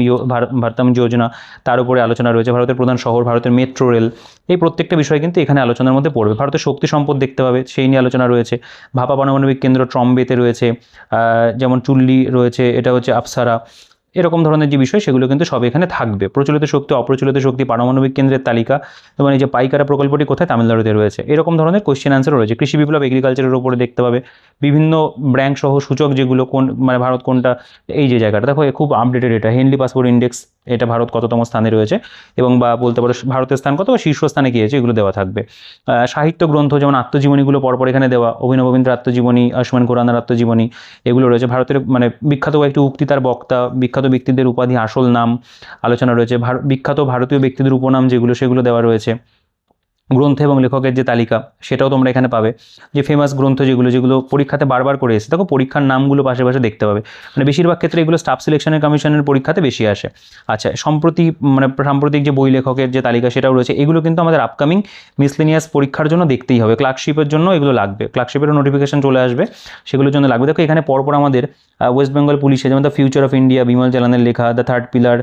ভারতাম যোজনা, তার উপরে আলোচনা রয়েছে। ভারতের প্রধান শহর, ভারতের মেট্রো রেল, এই প্রত্যেকটা বিষয় কিন্তু এখানে আলোচনার মধ্যে পড়বে। ভারতের শক্তি সম্পদ দেখতে পাবে, সেই নিয়ে আলোচনা রয়েছে। ভাপা পারমাণবিক কেন্দ্র ট্রম্বেতে রয়েছে, যেমন চুল্লি রয়েছে, এটা হচ্ছে আপসারা, এরকম ধরনের যে বিষয় সেগুলো কিন্তু সব এখানে থাকবে। প্রচলিত শক্তি, অপ্রচলিত শক্তি, পারমাণবিক কেন্দ্রের তালিকা, এবং এই যে পাইকারা প্রকল্পটি কোথায়, তামিলনাড়ুতে রয়েছে, এরকম ধরনের কোয়েশ্চেন আনসারও রয়েছে। কৃষি বিপ্লব, এগ্রিকালচারের উপরে দেখতে পাবে, বিভিন্ন ব্র্যাঙ্ক সহ সূচক যেগুলো, কোন মানে ভারত কোনটা, এই যে জায়গাটা দেখো খুব আপডেটেড, এটা হেনলি পাসপোর্ট ইন্ডেক্স, এটা ভারত কততম স্থানে রয়েছে, এবং বা বলতে পারো ভারতের স্থান কত বা শীর্ষস্থানে কী হয়েছে, এগুলো দেওয়া থাকবে। সাহিত্য গ্রন্থ, যেমন আত্মজীবনীগুলো পরপর এখানে দেওয়া, অভিনব রবীন্দ্র আত্মজীবনী, আয়ুষ্মান খুরানার আত্মজীবনী, এগুলো রয়েছে। ভারতের মানে বিখ্যাত কয়েকটি উক্তি, তার বক্তা, বিখ্যাত ব্যক্তিদের উপাধি, আসল নাম আলোচনা রয়েছে। বিখ্যাত ভারতীয় ব্যক্তিদের উপনাম যেগুলো, সেগুলো দেওয়া রয়েছে। গ্রন্থ এবং লেখকের যে তালিকা সেটাও তোমরা এখানে পাবে। যে ফেমাস গ্রন্থ যেগুলো পরীক্ষাতে বারবার করে এসে দেখো, পরীক্ষার নামগুলো পাশে পাশে দেখতে পাবে, মানে বেশিরভাগ ক্ষেত্রে এগুলো স্টাফ সিলেকশনের কমিশনের পরীক্ষাতে বেশি আসে। আচ্ছা, সাম্প্রতিক যে বই লেখকের যে তালিকা সেটাও রয়েছে, এগুলো কিন্তু আমাদের আপকামিং মিসলেনিয়াস পরীক্ষার জন্য দেখতেই হবে। ক্লার্কশিপের জন্য এগুলো লাগবে, ক্লার্কশিপেরও নোটিফিকেশন চলে আসবে, সেগুলোর জন্য লাগবে। দেখো এখানে পরপর আমাদের ওয়েস্ট বেঙ্গল পুলিশে, যেমন the future of India, Bimal জালানের লেখা, দ্য থার্ড পিলার,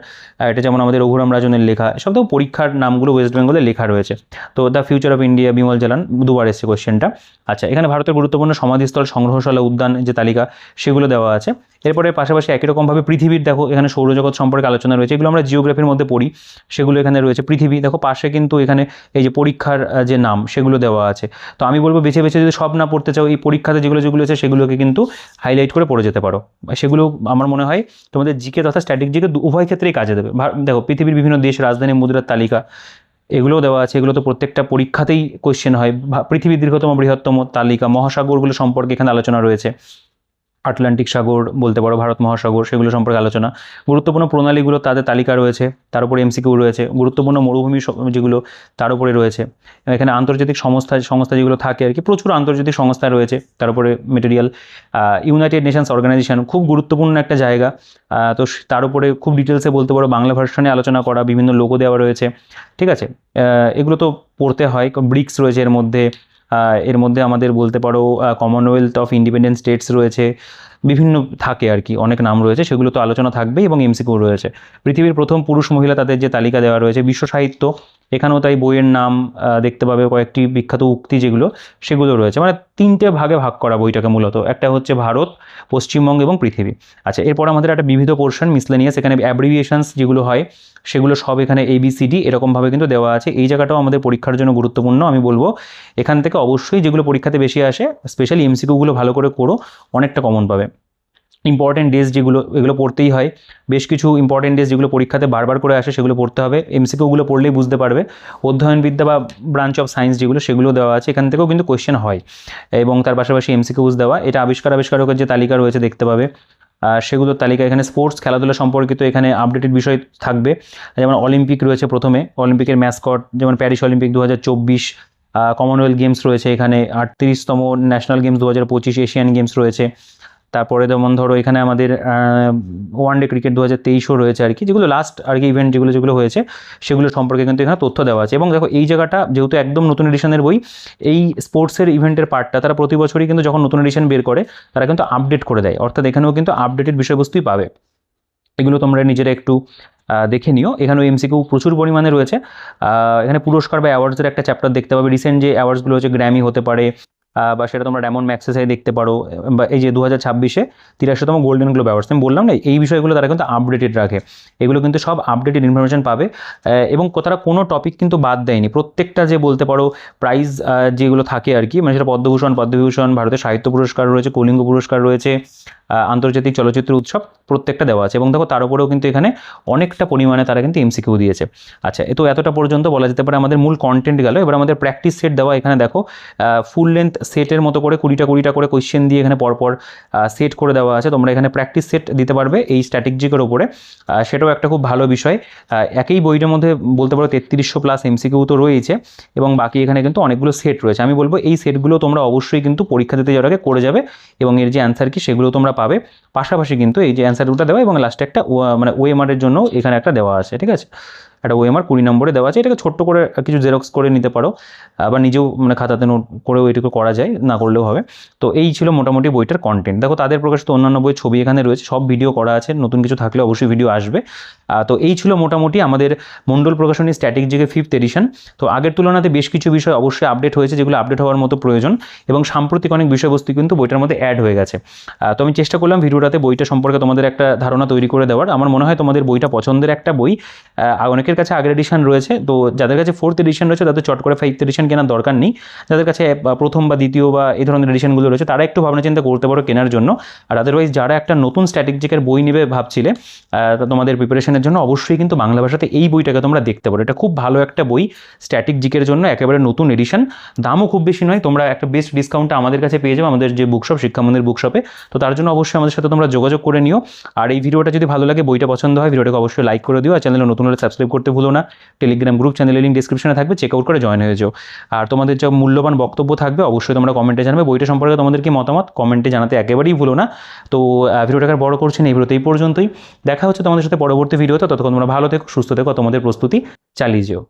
এটা যেমন আমাদের রঘুরাম রাজনের লেখা, সব তো পরীক্ষার নামগুলো ওয়েস্ট বেঙ্গলে লেখা রয়েছে। তো the future of India, Bimal Jalan, দুবার এসছে কোয়েশ্চেনটা। আচ্ছা, এখানে ভারতের গুরুত্বপূর্ণ সমাধিস্থল, সংগ্রহশালা, উদ্যান যে তালিকা, সেগুলো দেওয়া আছে। এরপরে পাশাপাশি একই রকমভাবে পৃথিবীর দেখো, এখানে সৌরজগৎ সম্পর্কে আলোচনা রয়েছে, এগুলো আমরা জিওগ্রাফির মধ্যে পড়ি, সেগুলো এখানে রয়েছে। পৃথিবী দেখো পাশে কিন্তু এখানে এই যে পরীক্ষার যে নাম সেগুলো দেওয়া আছে। তো আমি বলবো বেছে বেছে যদি সব না পড়তে চাও, এই পরীক্ষাতে যেগুলো আছে সেগুলোকে কিন্তু হাইলাইট করে পড়ে যেতে পারো। সেগুলো আমার মনে হয় তোমাদের জিকে তথা স্ট্যাটিক জিকে উভয় ক্ষেত্রেই কাজে দেবে। দেখো পৃথিবীর বিভিন্ন দেশ, রাজধানী, মুদ্রার তালিকা, এগুলোও দেওয়া আছে, এগুলো তো প্রত্যেকটা পরীক্ষাতেই কোয়েশ্চেন হয়। পৃথিবীর দীর্ঘতম, বৃহত্তম তালিকা, মহাসাগরগুলো সম্পর্কে এখানে আলোচনা রয়েছে। আটলান্টিক সাগর বলতে পারো, ভারত মহাসাগর, সেগুলো সম্পর্কে আলোচনা। গুরুত্বপূর্ণ প্রণালীগুলো, তাদের তালিকা রয়েছে, তার উপরে এমসিকিউ রয়েছে। গুরুত্বপূর্ণ মরুভূমি যেগুলো, তার উপরে রয়েছে। এখানে আন্তর্জাতিক সংস্থা যেগুলো থাকে আর কি, প্রচুর আন্তর্জাতিক সংস্থা রয়েছে, তার উপরে মেটেরিয়াল। ইউনাইটেড নেশনস অর্গানাইজেশন খুব গুরুত্বপূর্ণ একটা জায়গা, তো তার উপরে খুব ডিটেলসে বলতে পারো, বাংলা ভার্সনে আলোচনা করা, বিভিন্ন লোগো দেওয়া রয়েছে, ঠিক আছে। এগুলো তো পড়তে হয়। ব্রিক্স রয়েছে এর মধ্যে আমাদের বলতে পারো কমনওয়েলথ অফ ইন্ডিপেন্ডেন্ট স্টেটস রয়েছে, বিভিন্ন থাকে আর কি, অনেক নাম রয়েছে, সেগুলো তো আলোচনা থাকবেই, এবং এমসিকিউ রয়েছে। পৃথিবীর প্রথম পুরুষ মহিলা, তাদের যে তালিকা দেওয়া রয়েছে। বিশ্ব সাহিত্য, এখানেও তাই বইয়ের নাম দেখতে পাবে, কয়েকটি বিখ্যাত উক্তি যেগুলো, সেগুলো রয়েছে। মানে তিনটে ভাগে ভাগ করা বইটাকে মূলত, একটা হচ্ছে ভারত, পশ্চিমবঙ্গ এবং পৃথিবী। আচ্ছা, এরপর আমাদের একটা বিবিধ পোর্শন মিসলেনিয়াস, এখানে অ্যাব্রিভিয়েশনস যেগুলো হয় সেগুলো সব এখানে ABCD এরকমভাবে কিন্তু দেওয়া আছে। এই জায়গাটাও আমাদের পরীক্ষার জন্য গুরুত্বপূর্ণ। আমি বলবো এখান থেকে অবশ্যই যেগুলো পরীক্ষাতে বেশি আসে, স্পেশালি এমসিকিউগুলো ভালো করে করো, অনেকটা কমন পাবে। ইম্পর্টেন্ট ডেজ যেগুলো এগুলো পড়তেই হয়, বেশ কিছু ইম্পর্টেন্ট ডেজ যেগুলো পরীক্ষাতে বারবার করে আসে সেগুলো পড়তে হবে। এমসিকিউগুলো পড়লেই বুঝতে পারবে। অধ্যয়নবিদ্যা বা ব্রাঞ্চ অফ সায়েন্স যেগুলো সেগুলো দেওয়া আছে, এখান থেকেও কিন্তু কোয়েশ্চেন হয় এবং তার পাশাপাশি এমসিকিউজ দেওয়া। এটা আবিষ্কারকের যে তালিকা রয়েছে দেখতে পাবে, সেগুলোর তালিকা। এখানে স্পোর্টস খেলাধুলা সম্পর্কিত এখানে আপডেটেড বিষয় থাকবে, যেমন অলিম্পিক রয়েছে প্রথমে, অলিম্পিকের ম্যাসকট, যেমন প্যারিস অলিম্পিক 2024, কমনওয়েলথ গেমস রয়েছে এখানে, 38তম ন্যাশনাল গেমস 2025, এশিয়ান গেমস রয়েছে। তারপরে যেমন ধরো এখানে আমাদের ওয়ানডে ক্রিকেট 2023ও রয়েছে আর কি, যেগুলো লাস্ট আর কি ইভেন্ট যেগুলো হয়েছে সেগুলো সম্পর্কে কিন্তু এখানে তথ্য দেওয়া আছে। এবং দেখো এই জায়গাটা যেহেতু একদম নতুন এডিশনের বই, এই স্পোর্টসের ইভেন্টের পার্টটা তারা প্রতি বছরই কিন্তু যখন নতুন এডিশন বের করে তারা কিন্তু আপডেট করে দেয়, অর্থাৎ এখানেও কিন্তু আপডেটেড বিষয়বস্তুই পাবে। এগুলো তোমরা নিজেরা একটু দেখে নিও। এখানেও এমসিকিউ প্রচুর পরিমাণে রয়েছে। এখানে পুরস্কার বা অ্যাওয়ার্ডসের একটা চ্যাপ্টার দেখতে পাবে। রিসেন্ট যে অ্যাওয়ার্ডসগুলো হচ্ছে গ্র্যামি হতে পারে, বা সেটা তোমরা র্যামন ম্যাগসেসে দেখতে পারো, বা এই যে 2026-এ 83তম গোল্ডেন গ্লোব অ্যাওয়ার্ডস, আমি বললাম না এই বিষয়গুলো তারা কিন্তু আপডেটেড রাখে। এগুলো কিন্তু সব আপডেটেড ইনফরমেশন পাবে। এবং তারা কোনো টপিক কিন্তু বাদ দেয়নি। প্রত্যেকটা যে বলতে পারো প্রাইজ যেগুলো থাকে আর কি, মানে সেটা পদ্মভূষণ, পদ্মবিভূষণ, ভারতের সাহিত্য পুরস্কার রয়েছে, কলিঙ্গ পুরস্কার রয়েছে, আন্তর্জাতিক চলচ্চিত্র উৎসব, প্রত্যেকটা দেওয়া আছে। এবং দেখো তার উপরেও কিন্তু এখানে অনেকটা পরিমাণে তারা কিন্তু এমসিকিউ দিয়েছে। আচ্ছা, তো এতটা পর্যন্ত বলা যেতে পারে আমাদের মূল কন্টেন্ট গেল। এবার আমাদের প্র্যাকটিস সেট দেওয়া, এখানে দেখো ফুল লেন্থ সেটের মতো করে 20টা করে কোয়েশ্চেন দিয়ে এখানে পরপর সেট করে দেওয়া আছে। তোমরা এখানে প্র্যাকটিস সেট দিতে পারবে এই স্ট্র্যাটেজিকের ওপরে, সেটাও একটা খুব ভালো বিষয়। একই বইটার মধ্যে বলতে পারো 3300 প্লাস এমসিকিউ তো রয়েছে, এবং বাকি এখানে কিন্তু অনেকগুলো সেট রয়েছে। আমি বলবো এই সেটগুলো তোমরা অবশ্যই কিন্তু পরীক্ষা দিতে যাওয়ার আগে করে যাবে, এবং এর যে অ্যান্সার কি সেগুলো তোমরা পাবে। পাশাপাশি কিন্তু এই যে অ্যান্সারটা দেওয়া এবং লাস্টে একটা মানে ওএমআরের জন্য এখানে একটা দেওয়া আছে, ঠিক আছে, একটা ওএমআর 20 নম্বরে দেওয়া আছে। এটাকে ছোট্ট করে কিছু জেরক্স করে নিতে পারো, আবার নিজেও মানে খাতাতে নোট করেও এটুকু করা যায়, না করলেও হবে। তো এই ছিল মোটামুটি বইটার কন্টেন্ট। দেখো তাদের প্রকাশিত অন্যান্য বই ছবি এখানে রয়েছে, সব ভিডিও করা আছে, নতুন কিছু থাকলে অবশ্যই ভিডিও আসবে। তো এই ছিল মোটামুটি আমাদের মণ্ডল প্রকাশনী স্ট্যাটিক জিকে 5th এডিশন। তো আগের তুলনাতে বেশ কিছু বিষয় অবশ্যই আপডেট হয়েছে, যেগুলো আপডেট হওয়ার মতো প্রয়োজন, এবং সাম্প্রতিক অনেক বিষয়বস্তু কিন্তু বইটার মধ্যে অ্যাড হয়ে গেছে। তো আমি চেষ্টা করলাম ভিডিওটাতে বইটা সম্পর্কে তোমাদের একটা ধারণা তৈরি করে দেওয়ার। আমার মনে হয় তোমাদের বইটা পছন্দের একটা বই। অনেকের কাছে আগের এডিশন রয়েছে, তো যাদের কাছে 4th এডিশন রয়েছে তাদের চট করে 5th এডিশন কেনার দরকার নেই। যাদের কাছে প্রথম বা দ্বিতীয় বা এই ধরনের এডিশনগুলো রয়েছে তারা একটু ভাবনা চিন্তা করতে পারো কেনার জন্য। আর আদারওয়াইজ যারা একটা নতুন স্ট্র্যাটেজিকের বই নেবে ভাবছিলে তোমাদের প্রিপারেশনের জন্য, অবশ্যই কিন্তু বাংলা ভাষাতে এই বইটাকে তোমরা দেখতে পারো। এটা খুব ভালো একটা বই স্ট্যাটিক জিকের জন্য, একেবারে নতুন এডিশন। দামও খুব বেশি নয়, তোমরা একটা বেস্ট ডিসকাউন্টটা আমাদের কাছে পেয়ে যাবে, আমাদের যে বুকশপ শিক্ষামন্দির বুকশপে। তো তার জন্য অবশ্যই আমাদের সাথে তোমরা যোগাযোগ করে নিও। আর এই ভিডিওটা যদি ভালো লাগে, বইটা পছন্দ হয়, ভিডিওটাকে অবশ্যই লাইক করে দিও। আর চ্যানেলে নতুন হলে সাবস্ক্রাইব করতে ভুলো না। টেলিগ্রাম গ্রুপ চ্যানেলের লিঙ্ক ডিসক্রিপশনে থাকবে, চেক আউট করে জয়েন হয়ে যাও। আর তোমাদের যে মূল্যবান বক্তব্য থাকবে অবশ্যই তোমরা কমেন্টে জানাবে। বইটা সম্পর্কে তোমাদের কি মতামত কমেন্টে জানাতে একেবারেই ভুলো না। তো ভিডিওটাকে বড় করছি না, এই ভিডিওতে এই পর্যন্তই। দেখা হচ্ছে তোমাদের সাথে পরবর্তী ভিডিওতে। ততক্ষণ তোমরা ভালো থেকো, সুস্থ থেকো, তোমাদের প্রস্তুতি চালিয়ে যেও।